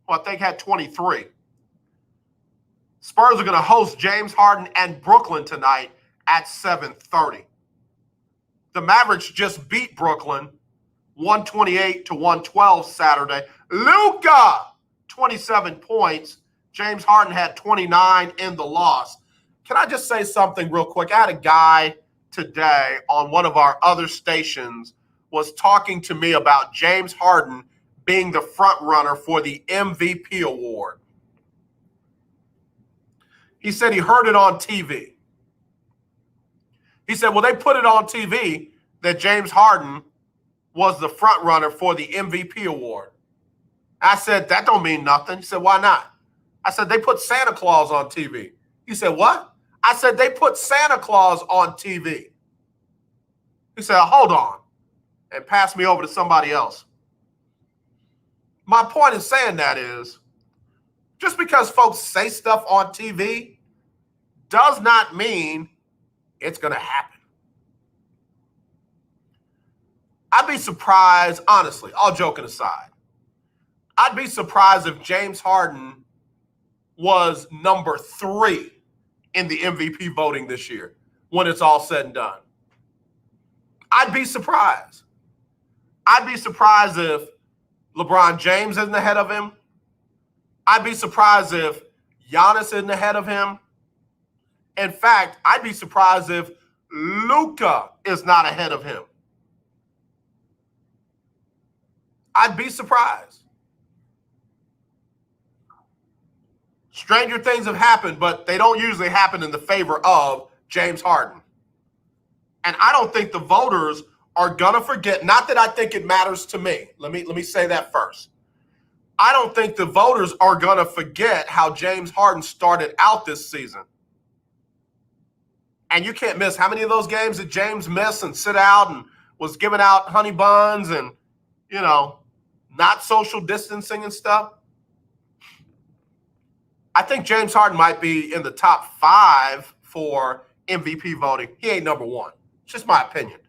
who I think had 23. Spurs are going to host James Harden and Brooklyn tonight at 7:30. The Mavericks just beat Brooklyn 128-112 Saturday. Luka, 27 points. James Harden had 29 in the loss. Can I just say something real quick? I had a guy today on one of our other stations was talking to me about James Harden being the front runner for the MVP award. He said he heard it on TV. He said, well, they put it on TV that James Harden was the front runner for the MVP award. I said, that don't mean nothing. He said, why not? I said, they put Santa Claus on TV. He said, what? I said, they put Santa Claus on TV. He said, hold on, and passed me over to somebody else. My point in saying that is, just because folks say stuff on TV does not mean it's going to happen. I'd be surprised, honestly, all joking aside, I'd be surprised if James Harden was number 3 in the MVP voting this year when it's all said and done. I'd be surprised. I'd be surprised if LeBron James isn't ahead of him. I'd be surprised if Giannis isn't ahead of him. In fact, I'd be surprised if Luka is not ahead of him. I'd be surprised. Stranger things have happened, but they don't usually happen in the favor of James Harden. And I don't think the voters are going to forget, not that I think it matters to me. Let me say that first. I don't think the voters are going to forget how James Harden started out this season. And you can't miss how many of those games did James miss and sit out and was giving out honey buns and, not social distancing and stuff. I think James Harden might be in the top 5 for MVP voting. He ain't number 1. It's just my opinion.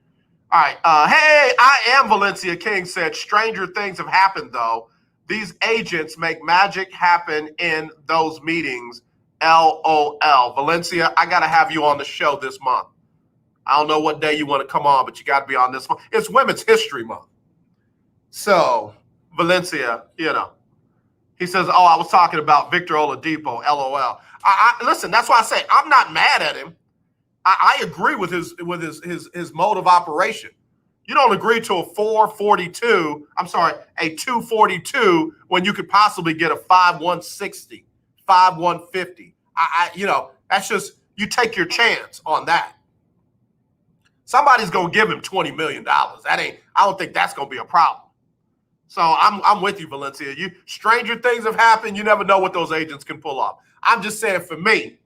All right. Hey, I am Valencia King said, stranger things have happened, though. These agents make magic happen in those meetings. LOL. Valencia, I got to have you on the show this month. I don't know what day you want to come on, but you got to be on this month. It's Women's History Month. So, Valencia, he says, oh, I was talking about Victor Oladipo, LOL. Listen, that's why I say I'm not mad at him. I agree with his mode of operation. You don't agree to a 242 when you could possibly get a 5-160, 5-150. That's just, you take your chance on that. Somebody's gonna give him $20 million. I don't think that's gonna be a problem. So I'm with you, Valencia. Stranger things have happened. You never know what those agents can pull off. I'm just saying, for me,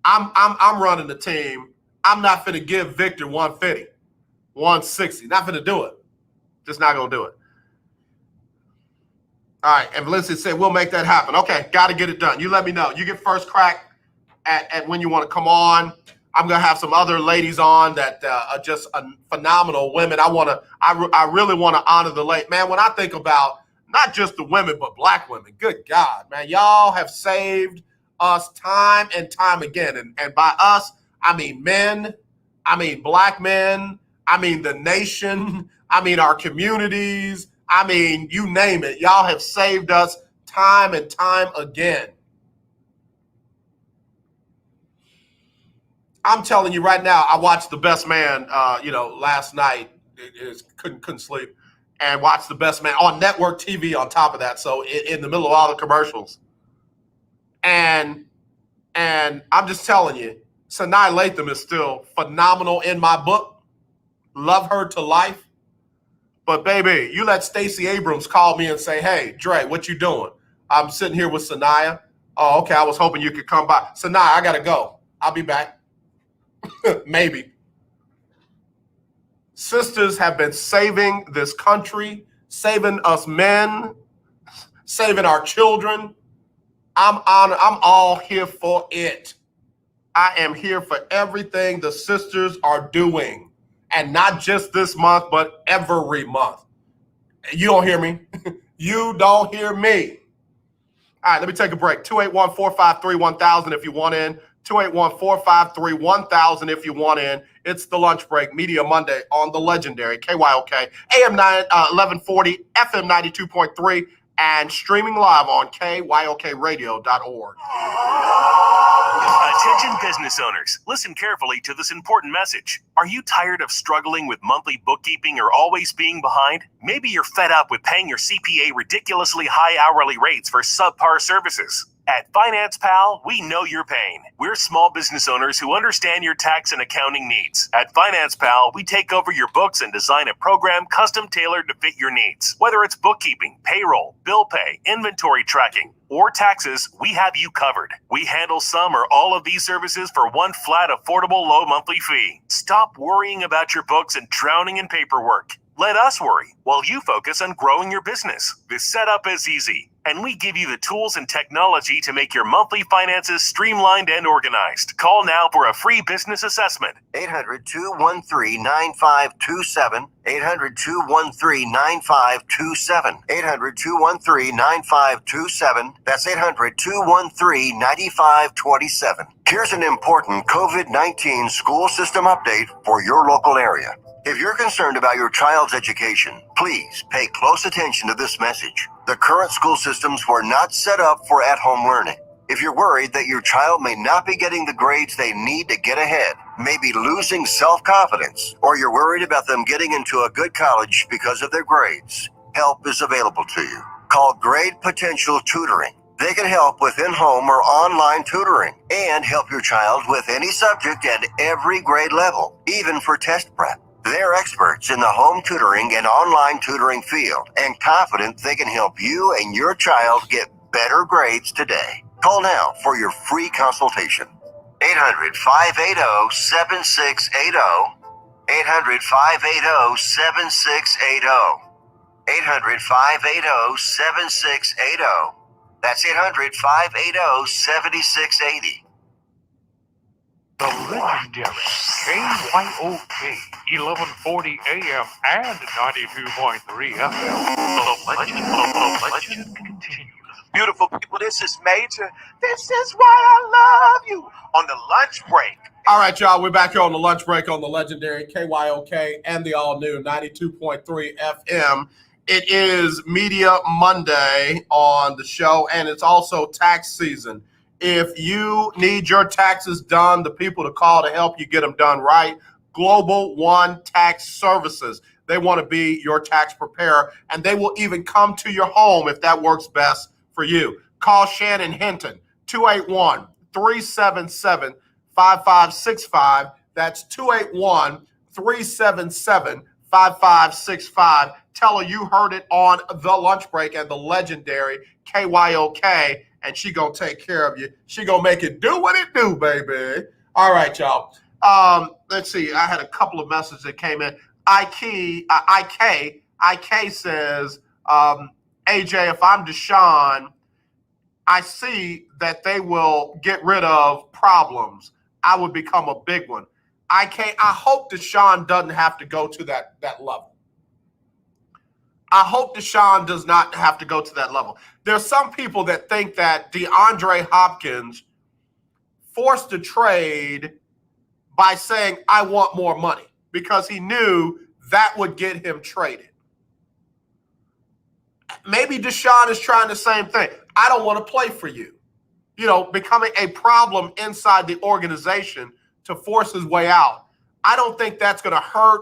I'm running the team. I'm not finna give Victor 150, 160. Not finna do it. Just not gonna do it. All right, and Valencia said we'll make that happen. Okay, got to get it done. You let me know. You get first crack at when you want to come on. I'm gonna have some other ladies on that are just phenomenal women. I really want to honor the late man. When I think about not just the women but Black women, good God, man, y'all have saved us time and time again. And by us, I mean men, I mean Black men, I mean the nation, I mean our communities, I mean you name it. Y'all have saved us time and time again. I'm telling you right now, I watched The Best Man, last night. Couldn't sleep, and watched The Best Man on network TV on top of that. So in the middle of all the commercials, and I'm just telling you, Sanaa Lathan is still phenomenal in my book. Love her to life. But baby, you let Stacey Abrams call me and say, "Hey, Dre, what you doing?" I'm sitting here with Sanaa. Oh, okay. I was hoping you could come by. Sanaa, I gotta go. I'll be back. Maybe. Sisters have been saving this country, saving us men, saving our children. I'm all here for it. I am here for everything the sisters are doing. And not just this month, but every month. You don't hear me. You don't hear me. All right, let me take a break. 281-453-1000 if you want in. 281-453-1000 if you want in. It's the Lunch Break Media Monday on the legendary KYOK, AM 1140, FM 92.3, and streaming live on KYOKradio.org. Attention business owners, listen carefully to this important message. Are you tired of struggling with monthly bookkeeping or always being behind? Maybe you're fed up with paying your CPA ridiculously high hourly rates for subpar services. At Finance Pal, we know your pain. We're small business owners who understand your tax and accounting needs. At Finance Pal, we take over your books and design a program custom tailored to fit your needs. Whether it's bookkeeping, payroll, bill pay, inventory tracking, or taxes, we have you covered. We handle some or all of these services for one flat, affordable, low monthly fee. Stop worrying about your books and drowning in paperwork. Let us worry while you focus on growing your business. This setup is easy, and we give you the tools and technology to make your monthly finances streamlined and organized. Call now for a free business assessment. 800-213-9527. 800-213-9527. 800-213-9527. That's 800-213-9527. Here's an important COVID-19 school system update for your local area. If you're concerned about your child's education, please pay close attention to this message. The current school systems were not set up for at-home learning. If you're worried that your child may not be getting the grades they need to get ahead, may be losing self-confidence, or you're worried about them getting into a good college because of their grades, help is available to you. Call Grade Potential Tutoring. They can help with in-home or online tutoring and help your child with any subject at every grade level, even for test prep. They're experts in the home tutoring and online tutoring field and confident they can help you and your child get better grades today. Call now for your free consultation. 800-580-7680. 800-580-7680. 800-580-7680. That's 800-580-7680. The legendary KYOK 1140 AM and 92.3 FM. The legend continues. Beautiful people, this is Major. This is why I love you on the lunch break. All right, y'all, we're back here on the lunch break on the legendary KYOK and the all-new 92.3 FM. It is Media Monday on the show, and it's also tax season. If you need your taxes done, the people to call to help you get them done right, Global One Tax Services. They want to be your tax preparer, and they will even come to your home if that works best for you. Call Shannon Hinton, 281-377-5565. That's 281-377-5565. Tell her you heard it on the lunch break and the legendary KYOK, and she gonna take care of you. She gonna make it do what it do, baby. All right, y'all. Let's see. I had a couple of messages that came in. IK says, AJ, if I'm Deshaun, I see that they will get rid of problems. I would become a big one. I hope Deshaun doesn't have to go to that level. I hope Deshaun does not have to go to that level. There's some people that think that DeAndre Hopkins forced a trade by saying, I want more money, because he knew that would get him traded. Maybe Deshaun is trying the same thing. I don't want to play for you. You know, becoming a problem inside the organization to force his way out. I don't think that's going to hurt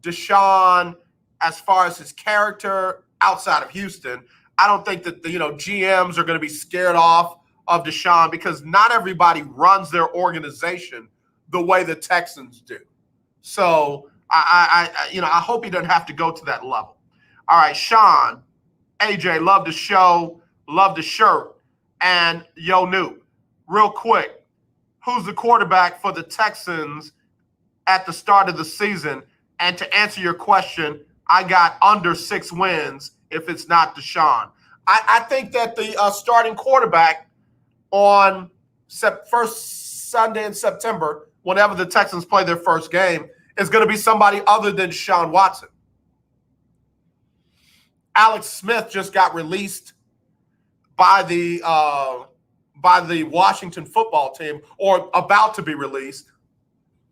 Deshaun as far as his character outside of Houston. I don't think that GMs are going to be scared off of Deshaun, because not everybody runs their organization the way the Texans do. So I hope he doesn't have to go to that level. All right, Sean, AJ, love the show, love the shirt, and Yo Noob. Real quick, who's the quarterback for the Texans at the start of the season? And to answer your question, I got under 6 wins if it's not Deshaun. I think that the starting quarterback on first Sunday in September, whenever the Texans play their first game, is going to be somebody other than Deshaun Watson. Alex Smith just got released by the Washington football team, or about to be released.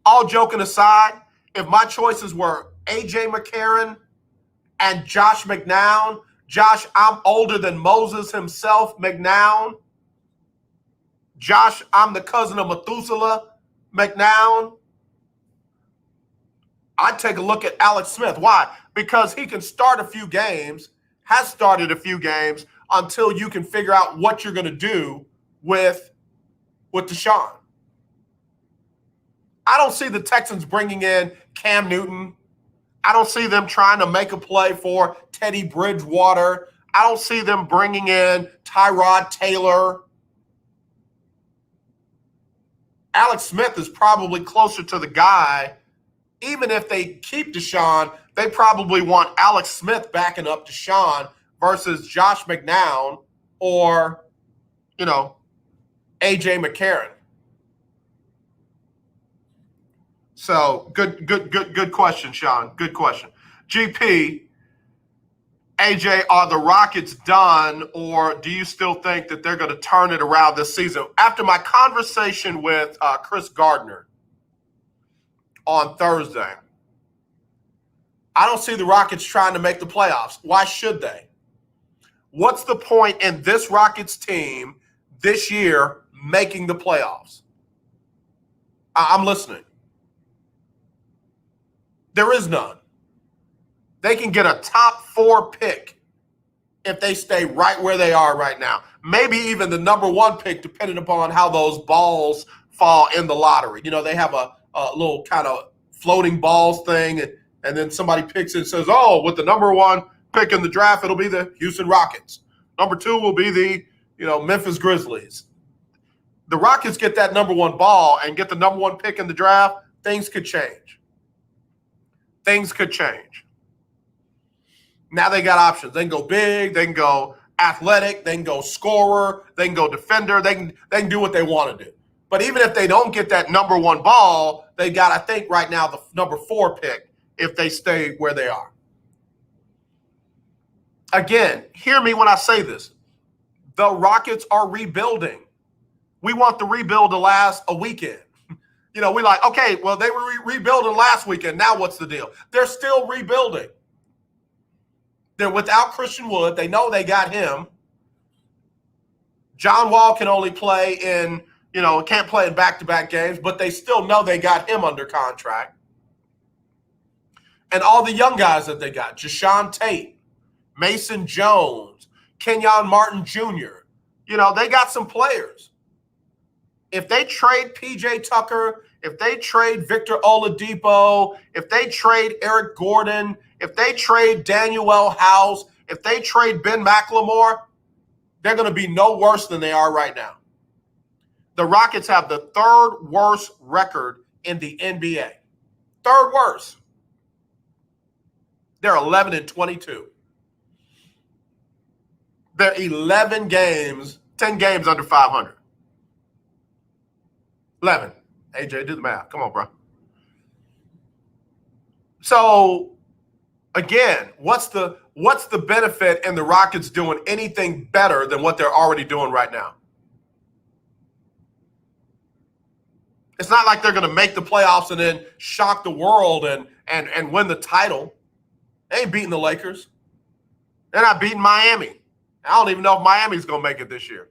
All joking aside, if my choices were A.J. McCarron and Josh McNown, Josh, I'm older than Moses himself, McNown. Josh, I'm the cousin of Methuselah, McNown. I'd take a look at Alex Smith. Why? Because he can start a few games, has started a few games, until you can figure out what you're going to do with Deshaun. I don't see the Texans bringing in Cam Newton. I don't see them trying to make a play for Teddy Bridgewater. I don't see them bringing in Tyrod Taylor. Alex Smith is probably closer to the guy. Even if they keep Deshaun, they probably want Alex Smith backing up Deshaun versus Josh McCown or, A.J. McCarron. So good question, Sean. Good question. GP, AJ, are the Rockets done, or do you still think that they're going to turn it around this season? After my conversation with Chris Gardner on Thursday, I don't see the Rockets trying to make the playoffs. Why should they? What's the point in this Rockets team this year making the playoffs? I'm listening. There is none. They can get a top 4 pick if they stay right where they are right now. Maybe even the number 1 pick, depending upon how those balls fall in the lottery. They have a little kind of floating balls thing, and then somebody picks it and says, oh, with the number 1 pick in the draft, it'll be the Houston Rockets. Number 2 will be the Memphis Grizzlies. The Rockets get that number 1 ball and get the number 1 pick in the draft, things could change. Things could change. Now they got options. They can go big. They can go athletic. They can go scorer. They can go defender. They can do what they want to do. But even if they don't get that number 1 ball, they got, I think, right now the number 4 pick if they stay where they are. Again, hear me when I say this. The Rockets are rebuilding. We want the rebuild to last a weekend. We're like, okay, well, they were rebuilding last weekend. Now what's the deal? They're still rebuilding. They're without Christian Wood. They know they got him. John Wall can only play can't play in back-to-back games, but they still know they got him under contract. And all the young guys that they got, Jashawn Tate, Mason Jones, Kenyon Martin Jr., they got some players. If they trade PJ Tucker, if they trade Victor Oladipo, if they trade Eric Gordon, if they trade Daniel House, if they trade Ben McLemore, they're going to be no worse than they are right now. The Rockets have the 3rd worst record in the NBA. 3rd worst. They're 11-22. They're 10 games under 500. 11. AJ, do the math. Come on, bro. So, again, what's the benefit in the Rockets doing anything better than what they're already doing right now? It's not like they're going to make the playoffs and then shock the world and win the title. They ain't beating the Lakers. They're not beating Miami. I don't even know if Miami's going to make it this year.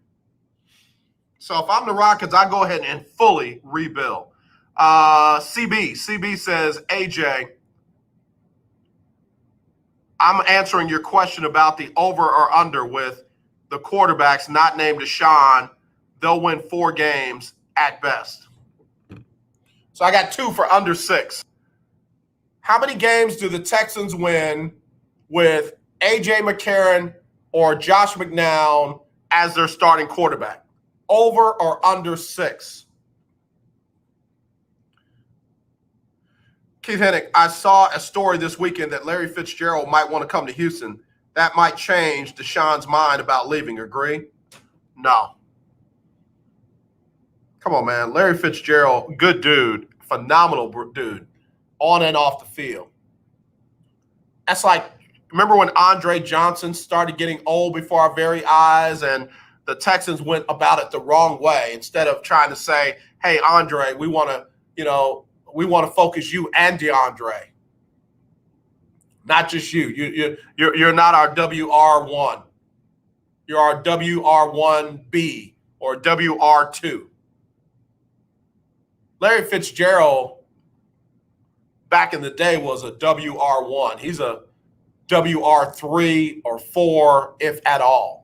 So if I'm the Rockets, I go ahead and fully rebuild. CB says, AJ, I'm answering your question about the over or under with the quarterbacks not named Deshaun. They'll win 4 games at best. So I got 2 for under 6. How many games do the Texans win with A.J. McCarron or Josh McCown as their starting quarterback? Over or under 6? Keith Hennick, I saw a story this weekend that Larry Fitzgerald might want to come to Houston. That might change Deshaun's mind about leaving. Agree? No. Come on, man. Larry Fitzgerald, good dude, phenomenal dude, on and off the field. That's like, remember when Andre Johnson started getting old before our very eyes and the Texans went about it the wrong way instead of trying to say, hey, Andre, we want to focus you and DeAndre. Not just you. You're not our WR1. You're our WR1B or WR2. Larry Fitzgerald back in the day was a WR1. He's a WR3 or 4, if at all.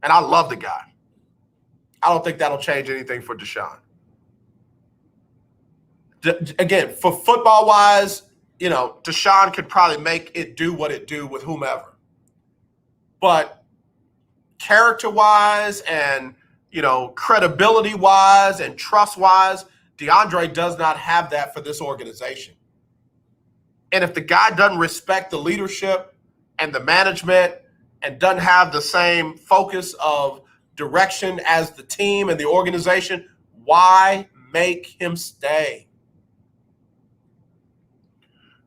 And I love the guy. I don't think that'll change anything for Deshaun. Again, for football-wise, Deshaun could probably make it do what it do with whomever. But character-wise and, credibility-wise and trust-wise, DeAndre does not have that for this organization. And if the guy doesn't respect the leadership and the management and doesn't have the same focus of direction as the team and the organization, why make him stay?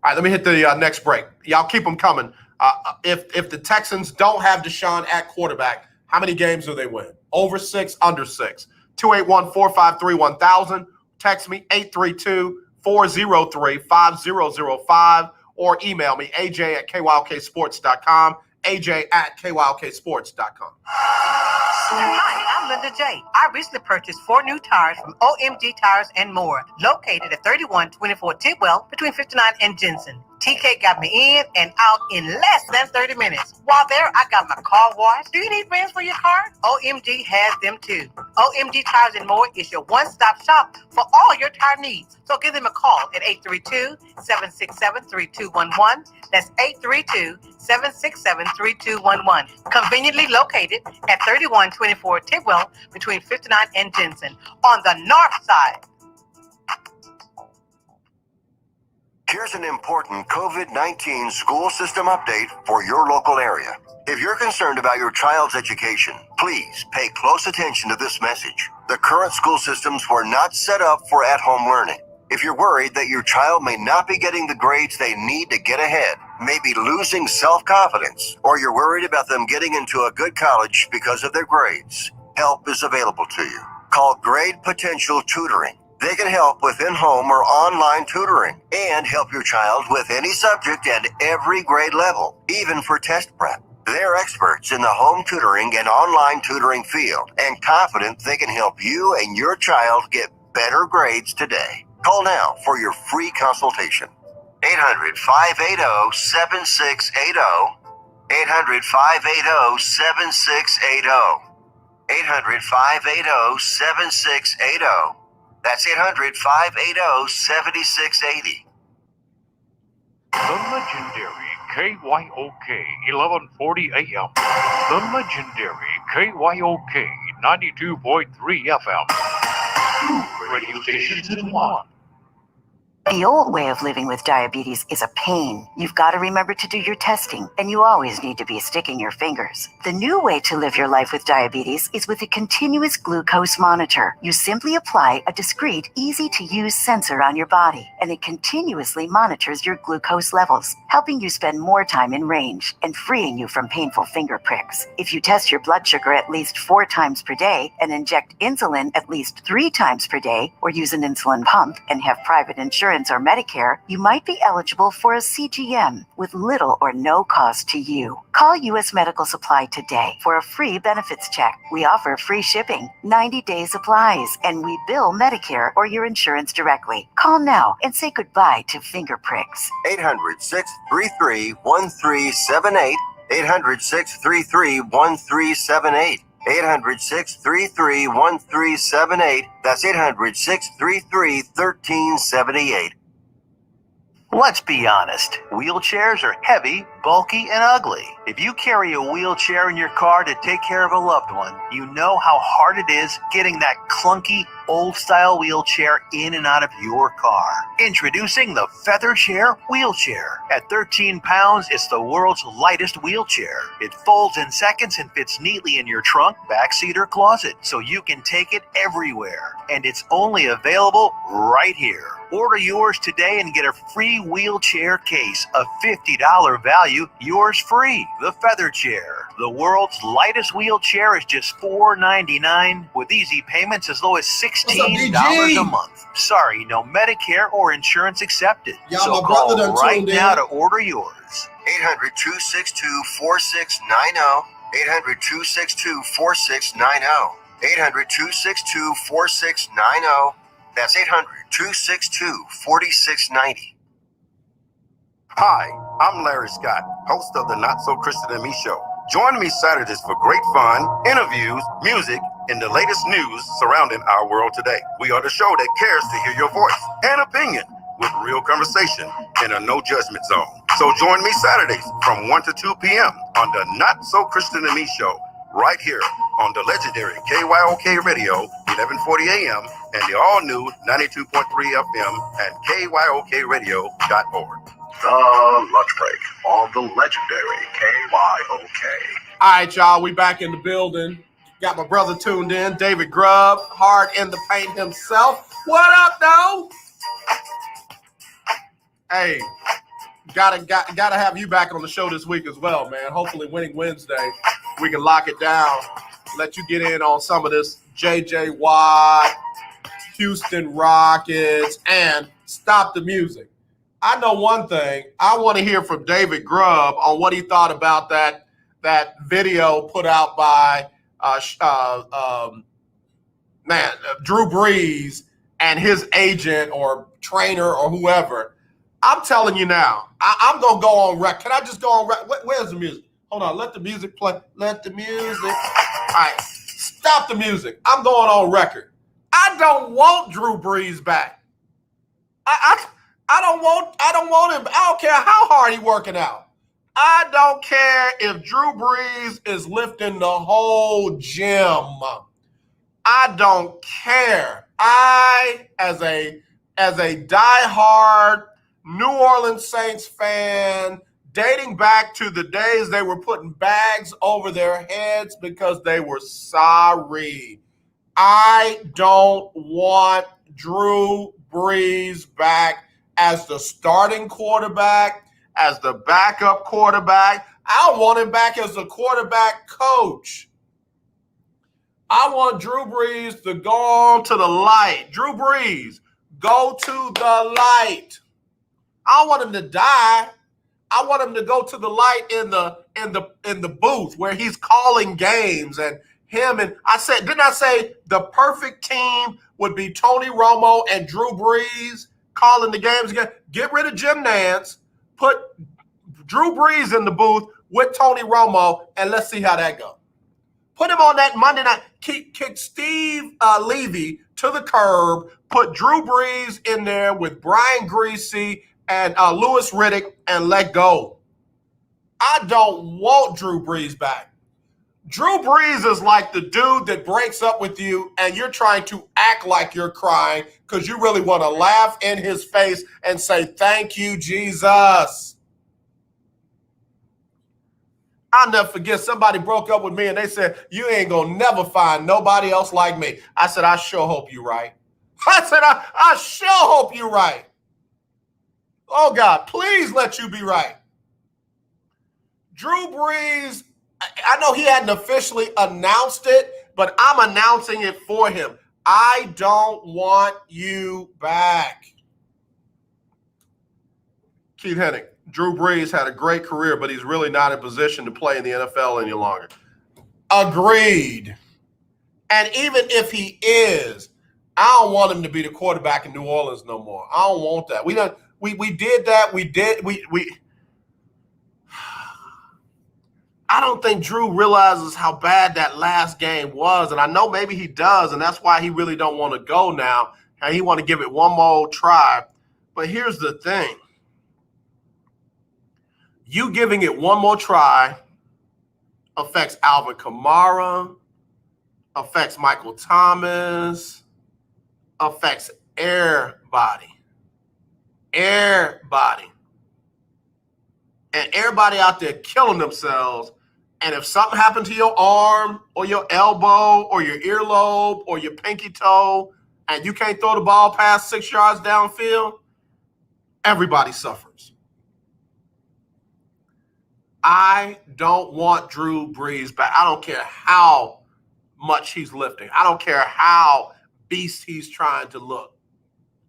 All right, let me hit the next break. Y'all keep them coming. If the Texans don't have Deshaun at quarterback, how many games do they win? Over 6, under 6. 281-453-1000. Text me 832-403-5005 or email me aj@kyoksports.com. aj@kyoksports.com. Hi, I'm Linda J. I recently purchased 4 new tires from OMG Tires and More, located at 3124 Tidwell between 59 and Jensen. TK got me in and out in less than 30 minutes. While there, I got my car washed. Do you need rims for your car? OMG has them too. OMG Tires and More is your one-stop shop for all your tire needs. So give them a call at 832-767-3211. That's 832-767-3211. Conveniently located at 3124 Tidwell between 59 and Jensen on the north side. Here's an important COVID-19 school system update for your local area. If you're concerned about your child's education, please pay close attention to this message. The current school systems were not set up for at-home learning. If you're worried that your child may not be getting the grades they need to get ahead, may be losing self-confidence, or you're worried about them getting into a good college because of their grades, help is available to you. Call Grade Potential Tutoring. They can help with in-home or online tutoring and help your child with any subject and every grade level, even for test prep. They're experts in the home tutoring and online tutoring field and confident they can help you and your child get better grades today. Call now for your free consultation. 800-580-7680. 800-580-7680. 800-580-7680. That's 800-580-7680. The legendary KYOK 1140 AM. The legendary KYOK 92.3 FM. 2 radio stations in one. The old way of living with diabetes is a pain. You've got to remember to do your testing, and you always need to be sticking your fingers. The new way to live your life with diabetes is with a continuous glucose monitor. You simply apply a discreet, easy-to-use sensor on your body, and it continuously monitors your glucose levels, helping you spend more time in range and freeing you from painful finger pricks. If you test your blood sugar at least 4 times per day and inject insulin at least 3 times per day, or use an insulin pump and have private insurance or Medicare, you might be eligible for a CGM with little or no cost to you. Call U.S. Medical Supply today for a free benefits check. We offer free shipping, 90-day supplies, and we bill Medicare or your insurance directly. Call now and say goodbye to finger pricks. 800-633-1378. 800-633-1378. 800-633-1378. That's 800-633-1378. Let's be honest, wheelchairs are heavy, bulky, and ugly. If you carry a wheelchair in your car to take care of a loved one, you know how hard it is getting that clunky, old-style wheelchair in and out of your car. Introducing the Feather Chair Wheelchair. At 13 pounds, it's the world's lightest wheelchair. It folds in seconds and fits neatly in your trunk, backseat, or closet, so you can take it everywhere. And it's only available right here. Order yours today and get a free wheelchair case, a $50 value, yours free. The Feather Chair. The world's lightest wheelchair is just $4.99 with easy payments as low as $16 a month. Sorry, no Medicare or insurance accepted. So call right now to order yours. 800-262-4690. 800-262-4690. 800-262-4690. That's 800-262-4690. Hi, I'm Larry Scott, host of the Not So Christian and Me Show. Join me Saturdays for great fun, interviews, music, in the latest news surrounding our world today. We are the show that cares to hear your voice and opinion with real conversation in a no judgment zone. So join me Saturdays from 1 to 2 p.m. on the Not So Christian and Me show, right here on the legendary KYOK Radio, 1140 AM, and the all-new 92.3 FM and KYOKradio.org. The lunch break on the legendary KYOK. All right, y'all, we back in the building. Got my brother tuned in, David Grubb, hard in the paint himself. What up, though? Hey, gotta have you back on the show this week as well, man. Hopefully, Winning Wednesday, we can lock it down, let you get in on some of this J.J. Watt, Houston Rockets, and stop the music. I know one thing. I want to hear from David Grubb on what he thought about that video put out by Drew Brees and his agent or trainer or whoever. I'm telling you now, I'm going to go on record. Can I just go on record? Where's the music? Hold on. Let the music play. Let the music. All right. Stop the music. I'm going on record. I don't want Drew Brees back. I don't want him. I don't care how hard he's working out. I don't care if Drew Brees is lifting the whole gym. I don't care. I, as a diehard New Orleans Saints fan, dating back to the days they were putting bags over their heads because they were sorry. I don't want Drew Brees back as the starting quarterback, as the backup quarterback. I don't want him back as the quarterback coach. I want Drew Brees to go on to the light. Drew Brees, go to the light. I don't want him to die. I want him to go to the light in the booth where he's calling games and him. And didn't I say the perfect team would be Tony Romo and Drew Brees calling the games again? Get rid of Jim Nantz, put Drew Brees in the booth with Tony Romo, and let's see how that goes. Put him on that Monday night. Kick Steve Levy to the curb. Put Drew Brees in there with Brian Greasy and Louis Riddick and let go. I don't want Drew Brees back. Drew Brees is like the dude that breaks up with you and you're trying to act like you're crying because you really want to laugh in his face and say, thank you, Jesus. I'll never forget, somebody broke up with me and they said, you ain't going to never find nobody else like me. I said, I sure hope you're right. I said, I sure hope you're right. Oh, God, please let you be right. Drew Brees, I know he hadn't officially announced it, but I'm announcing it for him. I don't want you back. Keith Hennig, Drew Brees had a great career, but he's really not in position to play in the NFL any longer. Agreed. And even if he is, I don't want him to be the quarterback in New Orleans no more. I don't want that. We did that. I don't think Drew realizes how bad that last game was, and I know maybe he does, and that's why he really don't want to go now, and he want to give it one more try. But here's the thing. You giving it one more try affects Alvin Kamara, affects Michael Thomas, affects everybody. Everybody. And everybody out there killing themselves. And if something happened to your arm or your elbow or your earlobe or your pinky toe and you can't throw the ball past 6 yards downfield, everybody suffers. I don't want Drew Brees back. I don't care how much he's lifting. I don't care how beast he's trying to look.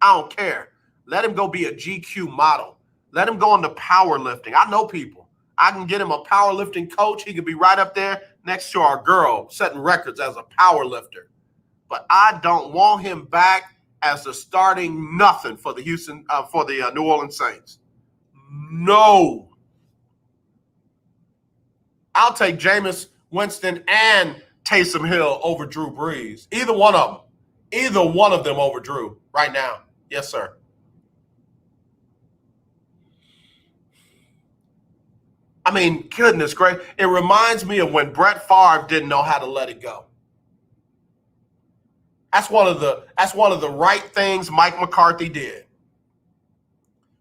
I don't care. Let him go be a GQ model. Let him go into powerlifting. I know people. I can get him a powerlifting coach. He could be right up there next to our girl setting records as a powerlifter. But I don't want him back as the starting nothing for the New Orleans Saints. No. I'll take Jameis Winston and Taysom Hill over Drew Brees. Either one of them. Either one of them over Drew right now. Yes, sir. I mean, goodness gracious. It reminds me of when Brett Favre didn't know how to let it go. That's one of the right things Mike McCarthy did.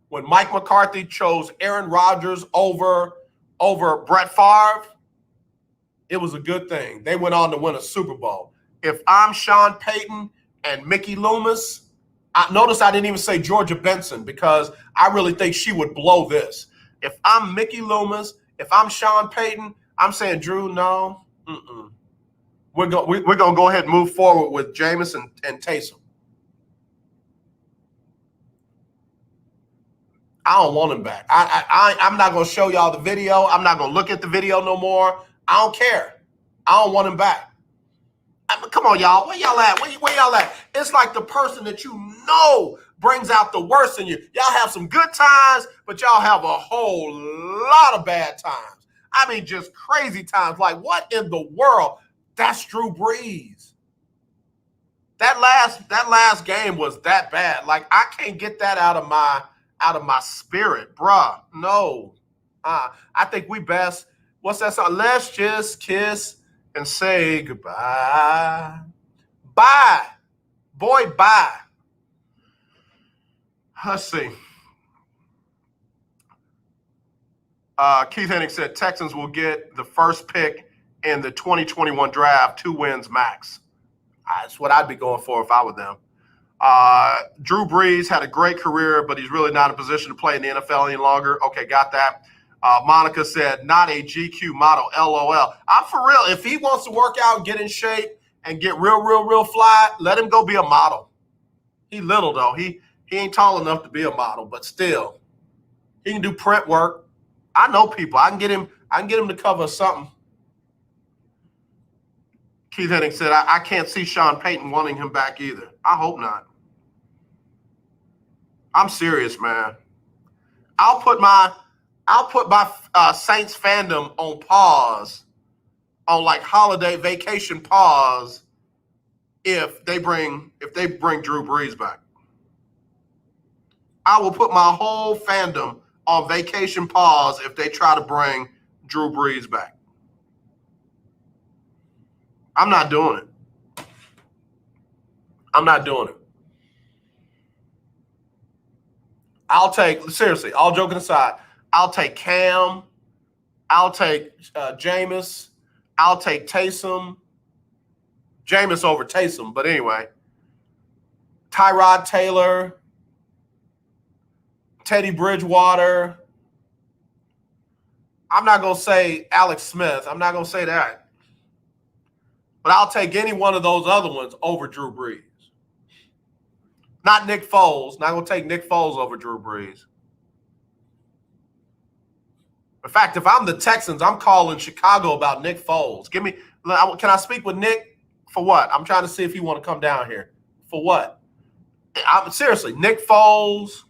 When Mike McCarthy chose Aaron Rodgers over Brett Favre, it was a good thing. They went on to win a Super Bowl. If I'm Sean Payton and Mickey Loomis, notice I didn't even say Georgia Benson because I really think she would blow this. If I'm Mickey Loomis, if I'm Sean Payton, I'm saying, Drew, no. We're going to go ahead and move forward with Jameis and Taysom. I don't want him back. I'm not going to show y'all the video. I'm not going to look at the video no more. I don't care. I don't want him back. Come on, y'all. Where y'all at? Where y'all at? It's like the person that you know brings out the worst in you. Y'all have some good times, but y'all have a whole lot of bad times. I mean, just crazy times. Like, what in the world? That's Drew Brees. That last game was that bad. Like, I can't get that out of my spirit, bruh. No. I think we best. What's that song? Let's just kiss and say goodbye. Bye. Boy, bye. Let's see. Keith Hennig said Texans will get the first pick in the 2021 draft, 2 wins max. That's what I'd be going for if I were them. Drew Brees had a great career, but he's really not in a position to play in the NFL any longer. Okay, got that. Monica said, not a GQ model, LOL. I'm for real. If he wants to work out and get in shape and get real fly, let him go be a model. He little, though. He ain't tall enough to be a model, but still. He can do print work. I know people. I can get him to cover something. Keith Hennig said, I can't see Sean Payton wanting him back either. I hope not. I'm serious, man. I'll put my Saints fandom on pause, on like holiday vacation pause, if they bring Drew Brees back. I will put my whole fandom on vacation pause if they try to bring Drew Brees back. I'm not doing it. I'm not doing it. Seriously, all joking aside, I'll take Cam. I'll take Jameis. I'll take Taysom. Jameis over Taysom, but anyway. Tyrod Taylor. Teddy Bridgewater. I'm not going to say Alex Smith. I'm not going to say that. But I'll take any one of those other ones over Drew Brees. Not Nick Foles. Not going to take Nick Foles over Drew Brees. In fact, if I'm the Texans, I'm calling Chicago about Nick Foles. Can I speak with Nick? For what? I'm trying to see if he want to come down here. For what? Seriously, Nick Foles,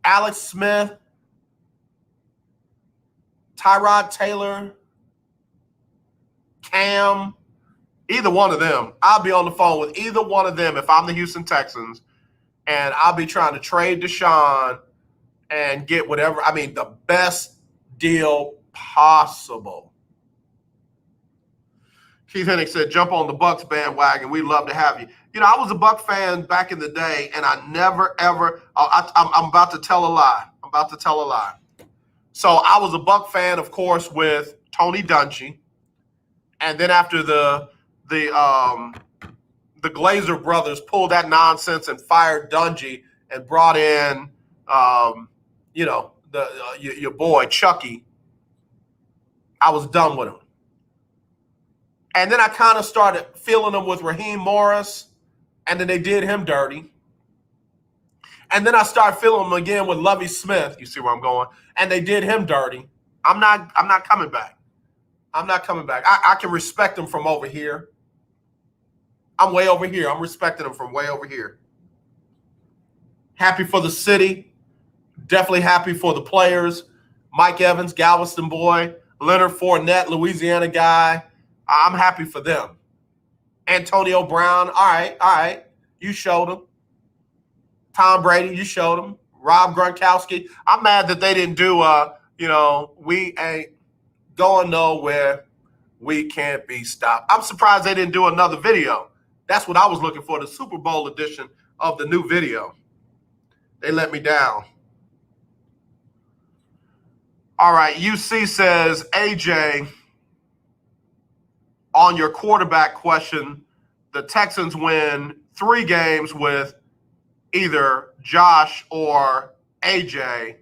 Alex Smith, Tyrod Taylor, Cam, either one of them. I'll be on the phone with either one of them if I'm the Houston Texans, and I'll be trying to trade Deshaun and get whatever, the best deal possible. Keith Hennig said, jump on the Bucks bandwagon. We'd love to have you. I was a Buck fan back in the day, and I never, ever I'm about to tell a lie. So I was a Buck fan, of course, with Tony Dungy. And then after the Glazer brothers pulled that nonsense and fired Dungy and brought in, your boy Chucky, I was done with him. And then I kind of started feeling him with Raheem Morris, and then they did him dirty. And then I started feeling him again with Lovie Smith. You see where I'm going? And they did him dirty. I'm not coming back. I'm not coming back. I can respect him from over here. I'm way over here. I'm respecting him from way over here. Happy for the city. Definitely happy for the players. Mike Evans, Galveston boy. Leonard Fournette, Louisiana guy. I'm happy for them. Antonio Brown, all right. You showed him. Tom Brady, you showed him. Rob Gronkowski. I'm mad that they didn't do, we ain't going nowhere. We can't be stopped. I'm surprised they didn't do another video. That's what I was looking for, the Super Bowl edition of the new video. They let me down. All right, UC says, AJ, on your quarterback question, the Texans win 3 games with either Josh or AJ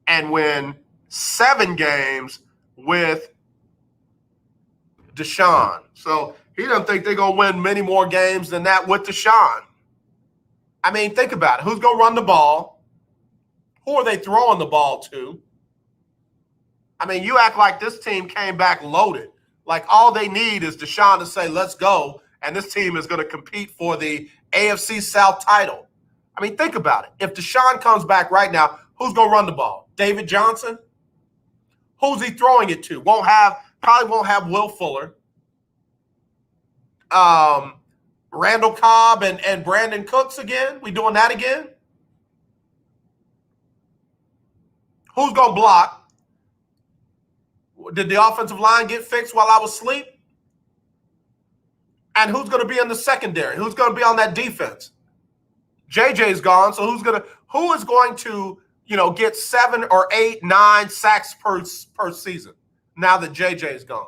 and win 7 games with Deshaun. So he doesn't think they're going to win many more games than that with Deshaun. I mean, think about it. Who's going to run the ball? Who are they throwing the ball to? I mean, you act like this team came back loaded. Like all they need is Deshaun to say, let's go, and this team is going to compete for the AFC South title. I mean, think about it. If Deshaun comes back right now, who's going to run the ball? David Johnson? Who's he throwing it to? Probably won't have Will Fuller. Randall Cobb and Brandon Cooks again? We doing that again? Who's going to block? Did the offensive line get fixed while I was asleep? And who's going to be in the secondary? Who's going to be on that defense? JJ's gone, so who is going to, get 7 or 8, 9 sacks per season now that JJ's gone?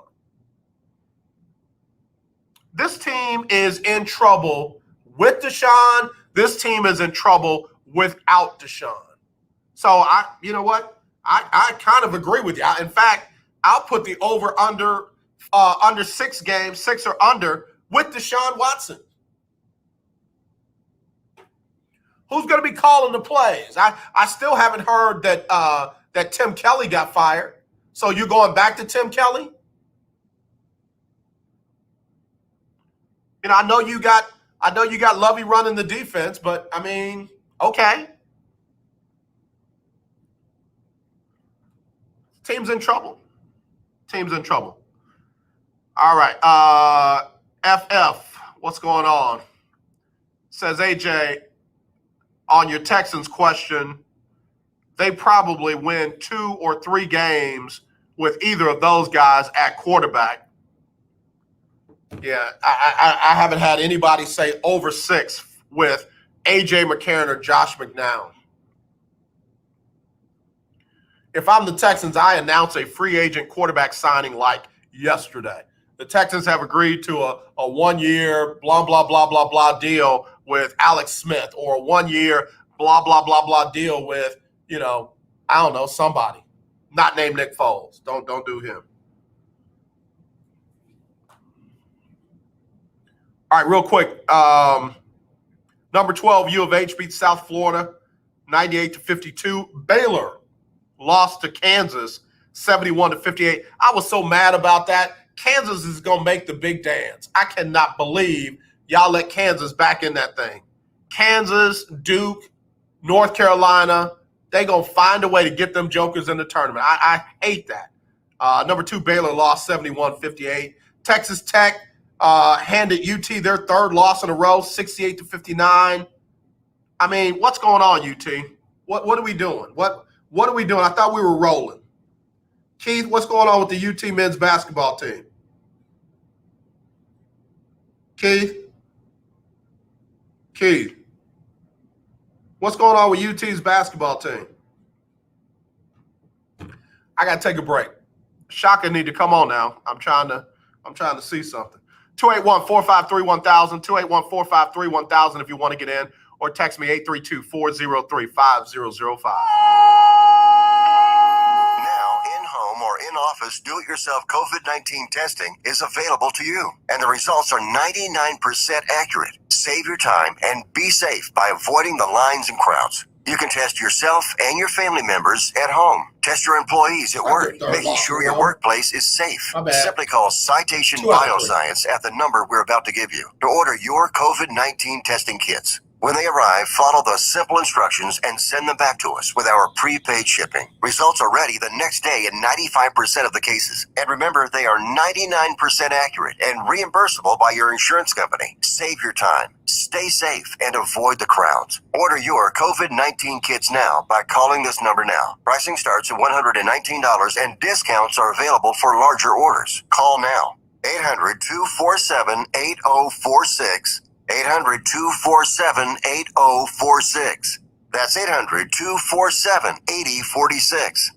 This team is in trouble with Deshaun. This team is in trouble without Deshaun. So you know what? I kind of agree with you. In fact, I'll put the over under 6 games, 6 or under, with Deshaun Watson. Who's going to be calling the plays? I still haven't heard that Tim Kelly got fired. So you're going back to Tim Kelly? I know you got Lovey running the defense, but I mean, okay. Team's in trouble. All right. FF, what's going on? Says AJ, on your Texans question, they probably win 2 or 3 games with either of those guys at quarterback. Yeah, I haven't had anybody say over 6 with AJ McCarron or Josh McNown. If I'm the Texans, I announce a free agent quarterback signing like yesterday. The Texans have agreed to a 1-year blah, blah, blah, blah, blah deal with Alex Smith, or a 1-year blah, blah, blah, blah deal with, I don't know, somebody. Not named Nick Foles. Don't do him. All right, real quick. Number 12, U of H beats South Florida 98-52. Baylor lost to Kansas 71-58. I was so mad about that. Kansas is going to make the big dance. I cannot believe y'all let Kansas back in that thing. Kansas, Duke, North Carolina, they going to find a way to get them jokers in the tournament. I hate that. Number 2, Baylor lost 71-58. Texas Tech handed UT their 3rd loss in a row, 68-59. I mean, what's going on, UT? What are we doing? What are we doing? I thought we were rolling. Keith, what's going on with the UT men's basketball team? Keith, what's going on with UT's basketball team? I got to take a break. Shaka need to come on now. I'm trying to see something. 281-453-1000, 281-453-1000 if you want to get in, or text me 832-403-5005. In-office do-it-yourself COVID-19 testing is available to you, and the results are 99% accurate. Save your time and be safe by avoiding the lines and crowds. You can test yourself and your family members at home. Test your employees at work, making sure your workplace is safe. Simply call Citation Bioscience at the number we're about to give you to order your COVID-19 testing kits. When they arrive, follow the simple instructions and send them back to us with our prepaid shipping. Results are ready the next day in 95% of the cases. And remember, they are 99% accurate and reimbursable by your insurance company. Save your time, stay safe, and avoid the crowds. Order your COVID-19 kits now by calling this number now. Pricing starts at $119 and discounts are available for larger orders. Call now. 800-247-8046. 800-247-8046. That's 800-247-8046.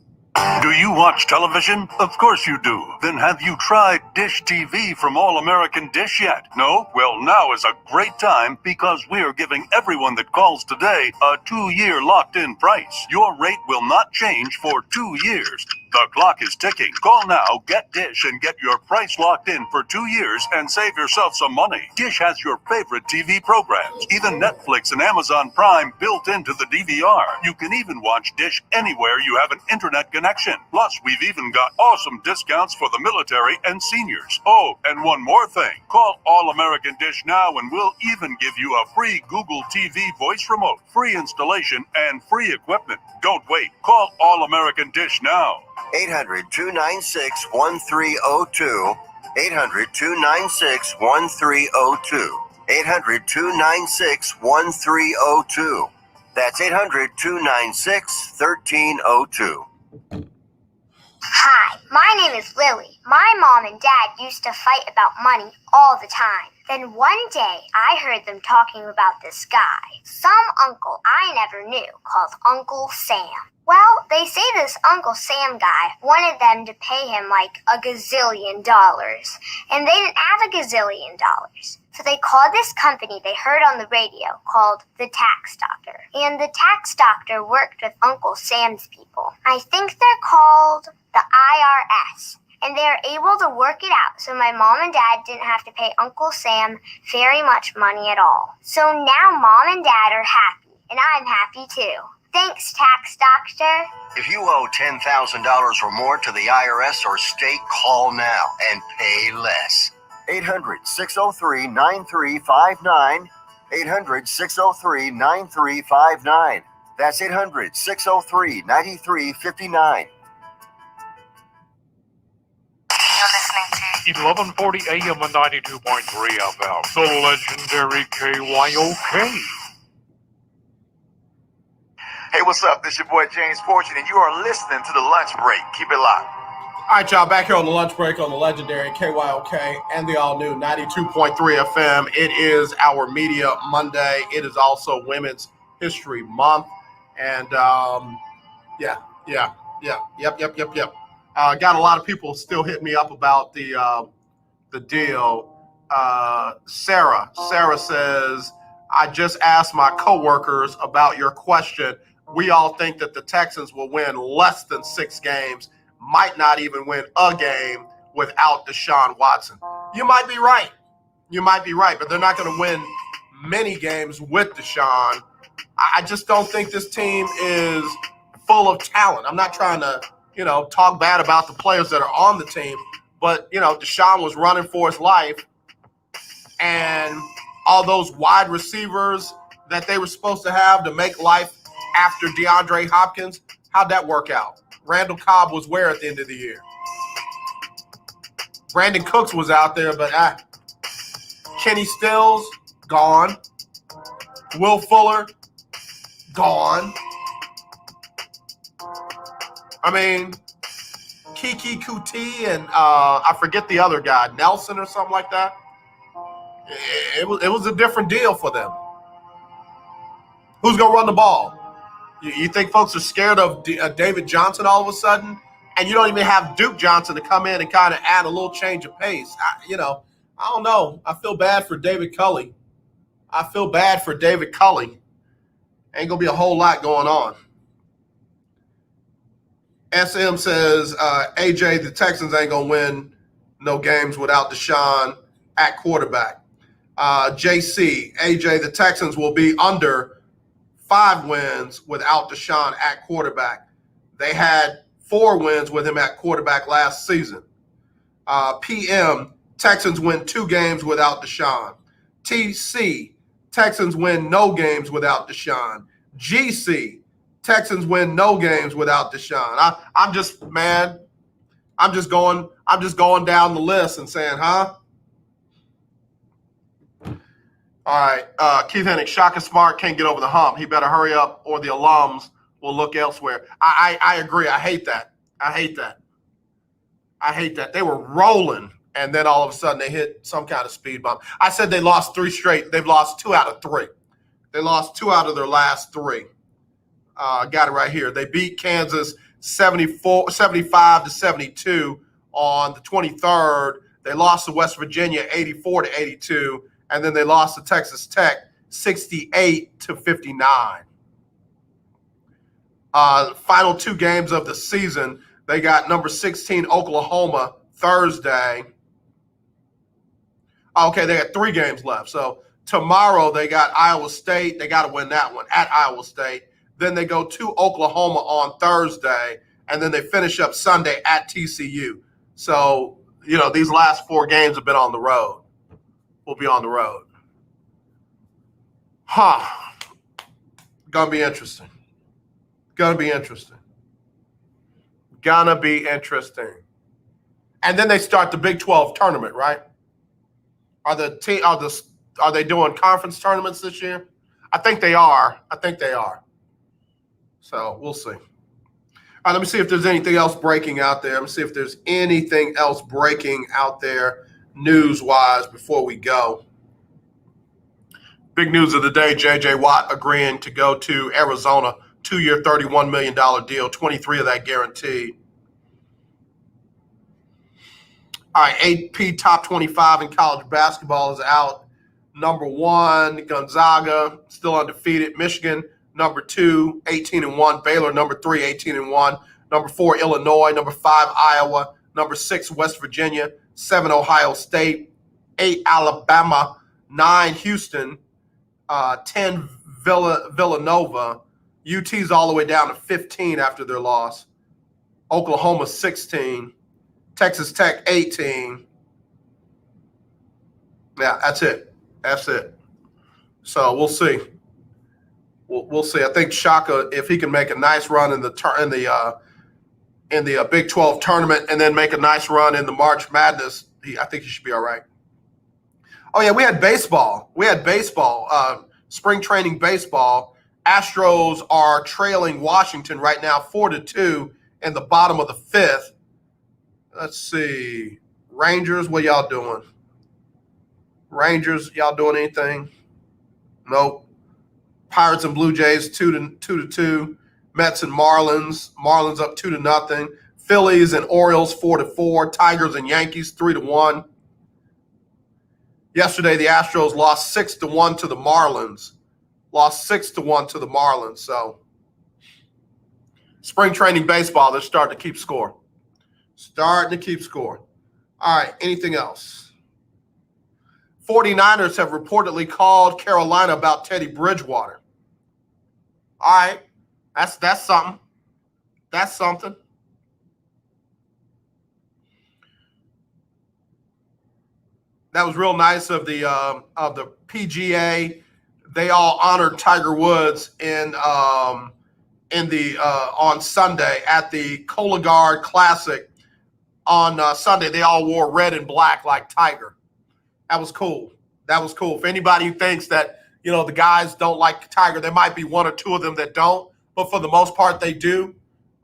Do you watch television? Of course you do. Then have you tried Dish TV from All American Dish yet? No? Well, now is a great time because we are giving everyone that calls today a 2-year locked-in price. Your rate will not change for 2 years. The clock is ticking. Call now, get Dish, and get your price locked in for 2 years and save yourself some money. Dish has your favorite TV programs, even Netflix and Amazon Prime built into the DVR. You can even watch Dish anywhere you have an internet connection. Plus, we've even got awesome discounts for the military and seniors. Oh, and one more thing. Call All American Dish now and we'll even give you a free Google TV voice remote, free installation, and free equipment. Don't wait. Call All American Dish now. 800-296-1302. 800-296-1302. 800-296-1302. That's 800-296-1302. Hi, my name is Lily. My mom and dad used to fight about money all the time. Then one day, I heard them talking about this guy, some uncle I never knew, called Uncle Sam. Well, they say this Uncle Sam guy wanted them to pay him like $1 gazillion, and they didn't have $1 gazillion. So they called this company they heard on the radio called the Tax Doctor. And the Tax Doctor worked with Uncle Sam's people. I think they're called the IRS. And they're able to work it out so my mom and dad didn't have to pay Uncle Sam very much money at all. So now mom and dad are happy, and I'm happy too. Thanks, Tax Doctor. If you owe $10,000 or more to the IRS or state, call now and pay less. 800-603-9359. 800-603-9359. That's 800-603-9359. 1140 AM and 92.3 FM. The legendary KYOK. Hey, what's up? This is your boy James Fortune, and you are listening to The Lunch Break. Keep it locked. All right, y'all, back here on the lunch break on the legendary KYOK and the all-new 92.3 FM. It is our Media Monday. It is also Women's History Month. And, yep. Got a lot of people still hitting me up about the deal. Sarah says, I just asked my coworkers about your question. We all think that the Texans will win less than 6 games, might not even win a game without Deshaun Watson. You might be right, but they're not going to win many games with Deshaun. I just don't think this team is full of talent. I'm not trying to, talk bad about the players that are on the team, but, Deshaun was running for his life, and all those wide receivers that they were supposed to have to make life after DeAndre Hopkins, how'd that work out? Randall Cobb was where at the end of the year? Brandon Cooks was out there, but Kenny Stills, gone. Will Fuller, gone. I mean, Kiki Kuti and I forget the other guy, Nelson or something like that. It was a different deal for them. Who's going to run the ball? You think folks are scared of David Johnson all of a sudden? And you don't even have Duke Johnson to come in and kind of add a little change of pace. I don't know. I feel bad for David Culley. Ain't going to be a whole lot going on. SM says, AJ, the Texans ain't going to win no games without Deshaun at quarterback. JC, AJ, the Texans will be under 5 wins without Deshaun at quarterback. They had 4 wins with him at quarterback last season. PM, Texans win 2 games without Deshaun. TC, Texans win no games without Deshaun. GC, Texans win no games without Deshaun. I'm just going down the list and saying, huh? All right, Keith Hennig, Shaka Smart can't get over the hump. He better hurry up or the alums will look elsewhere. I agree. I hate that. They were rolling, and then all of a sudden they hit some kind of speed bump. I said they lost 3 straight. They've lost 2 out of 3. They lost 2 out of their last 3. Got it right here. They beat Kansas 75-72 on the 23rd. They lost to West Virginia 84-82. And then they lost to Texas Tech 68-59. Final 2 games of the season, they got number 16 Oklahoma Thursday. Okay, they got 3 games left. So tomorrow they got Iowa State. They got to win that one at Iowa State. Then they go to Oklahoma on Thursday, and then they finish up Sunday at TCU. So, these last 4 games have been on the road. Will be on the road. Gonna be interesting. And then they start the Big 12 tournament, right? Are they doing conference tournaments this year? I think they are. So we'll see. All right, let me see if there's anything else breaking out there. Let me see if there's anything else breaking out there news-wise before we go. Big news of the day, J.J. Watt agreeing to go to Arizona, 2-year, $31 million deal, 23 of that guaranteed. All right, AP top 25 in college basketball is out. Number 1, Gonzaga, still undefeated. Michigan, number 2, 18-1. Baylor, number 3, 18-1. Number 4, Illinois. Number 5, Iowa. Number 6, West Virginia. 7, Ohio State. 8, Alabama. 9, Houston. 10, Villanova. UT's all the way down to 15 after their loss. Oklahoma, 16. Texas Tech, 18. Yeah, that's it. So we'll see. We'll see. I think Shaka, if he can make a nice run in the Big 12 tournament and then make a nice run in the March Madness, I think he should be all right. Oh yeah, we had baseball. Spring training baseball. Astros are trailing Washington right now, 4-2 in the bottom of the 5th. Let's see. Rangers, what y'all doing? Y'all doing anything? Nope. Pirates and Blue Jays 2-2. Mets and Marlins. Marlins up 2-0. Phillies and Orioles 4-4. Tigers and Yankees 3-1. Yesterday, the Astros lost 6-1 to the Marlins. So, spring training baseball, they're starting to keep score. All right, anything else? 49ers have reportedly called Carolina about Teddy Bridgewater. All right, that's something. That was real nice of the PGA. They all honored Tiger Woods on Sunday at the Cologuard Classic. On Sunday, they all wore red and black like Tiger. That was cool. For anybody who thinks that the guys don't like Tiger, there might be 1 or 2 of them that don't, but for the most part, they do.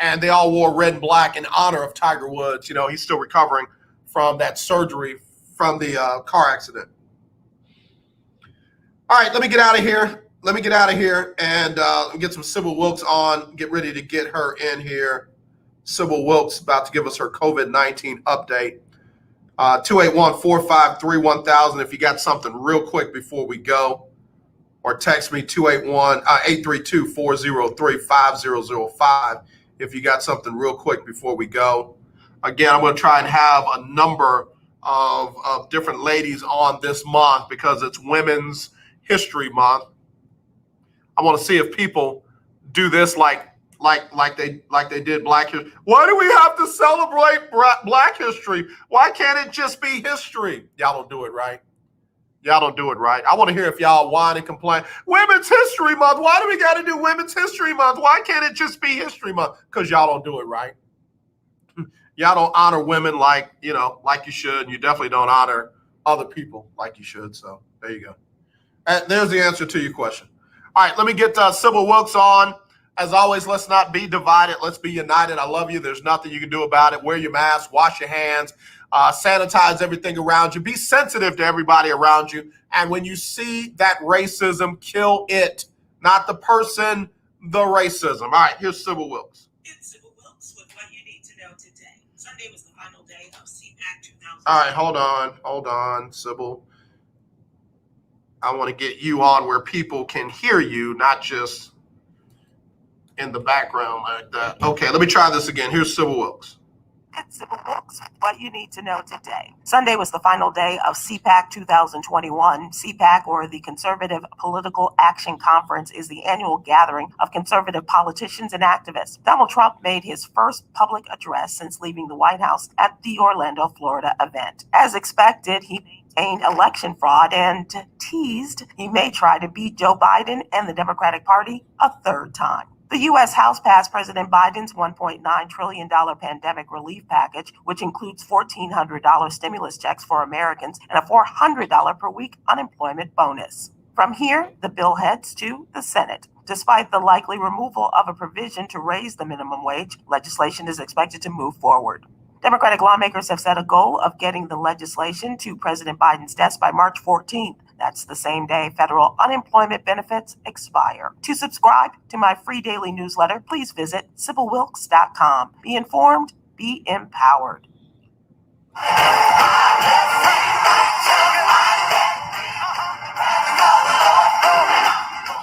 And they all wore red and black in honor of Tiger Woods. He's still recovering from that surgery from the car accident. All right, let me get out of here. And get some Sybil Wilkes on. Get ready to get her in here. Sybil Wilkes about to give us her COVID-19 update. 281-453-1000 if you got something real quick before we go. Or text me 832-403-5005 if you got something real quick before we go. Again, I'm going to try and have a number of different ladies on this month because it's Women's History Month. I want to see if people do this like they did Black History. Why do we have to celebrate Black History? Why can't it just be history? Y'all don't do it, right? Y'all don't do it right. I want to hear if y'all whine and complain. Women's History Month. Why do we got to do Women's History Month? Why can't it just be History Month? Because y'all don't do it right. Y'all don't honor women like you should. You definitely don't honor other people like you should. So there you go. There's the answer to your question. All right, let me get Sybil Wilkes on. As always, let's not be divided. Let's be united. I love you. There's nothing you can do about it. Wear your mask. Wash your hands. Sanitize everything around you. Be sensitive to everybody around you. And when you see that racism, kill it. Not the person, the racism. All right, here's Sybil Wilkes. It's Sybil Wilkes with what you need to know today. Sunday was the final day of CPAC 2000. All right, hold on, Sybil. I want to get you on where people can hear you, not just in the background like that. Okay, let me try this again. Here's Sybil Wilkes. It's Sybil Wilkes, what you need to know today. Sunday was the final day of CPAC 2021. CPAC, or the Conservative Political Action Conference, is the annual gathering of conservative politicians and activists. Donald Trump made his first public address since leaving the White House at the Orlando, Florida event. As expected, he maintained election fraud and teased he may try to beat Joe Biden and the Democratic Party a third time. The U.S. House passed President Biden's $1.9 trillion pandemic relief package, which includes $1,400 stimulus checks for Americans and a $400 per week unemployment bonus. From here, the bill heads to the Senate. Despite the likely removal of a provision to raise the minimum wage, legislation is expected to move forward. Democratic lawmakers have set a goal of getting the legislation to President Biden's desk by March 14th. That's the same day federal unemployment benefits expire. To subscribe to my free daily newsletter, please visit SybilWilkes.com. Be informed, be empowered.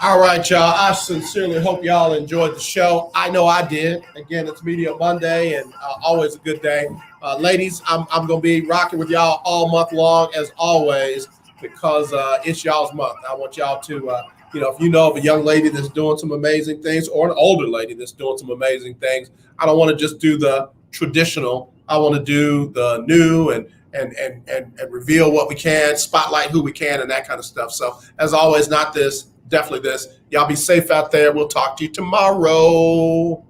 All right, y'all. I sincerely hope y'all enjoyed the show. I know I did. Again, it's Media Monday, and always a good day. Ladies, I'm going to be rocking with y'all all month long, as always, because it's y'all's month. I want y'all to, if you know of a young lady that's doing some amazing things, or an older lady that's doing some amazing things, I don't want to just do the traditional. I want to do the new and reveal what we can, spotlight who we can, and that kind of stuff. So, as always, not this. Definitely this. Y'all be safe out there. We'll talk to you tomorrow.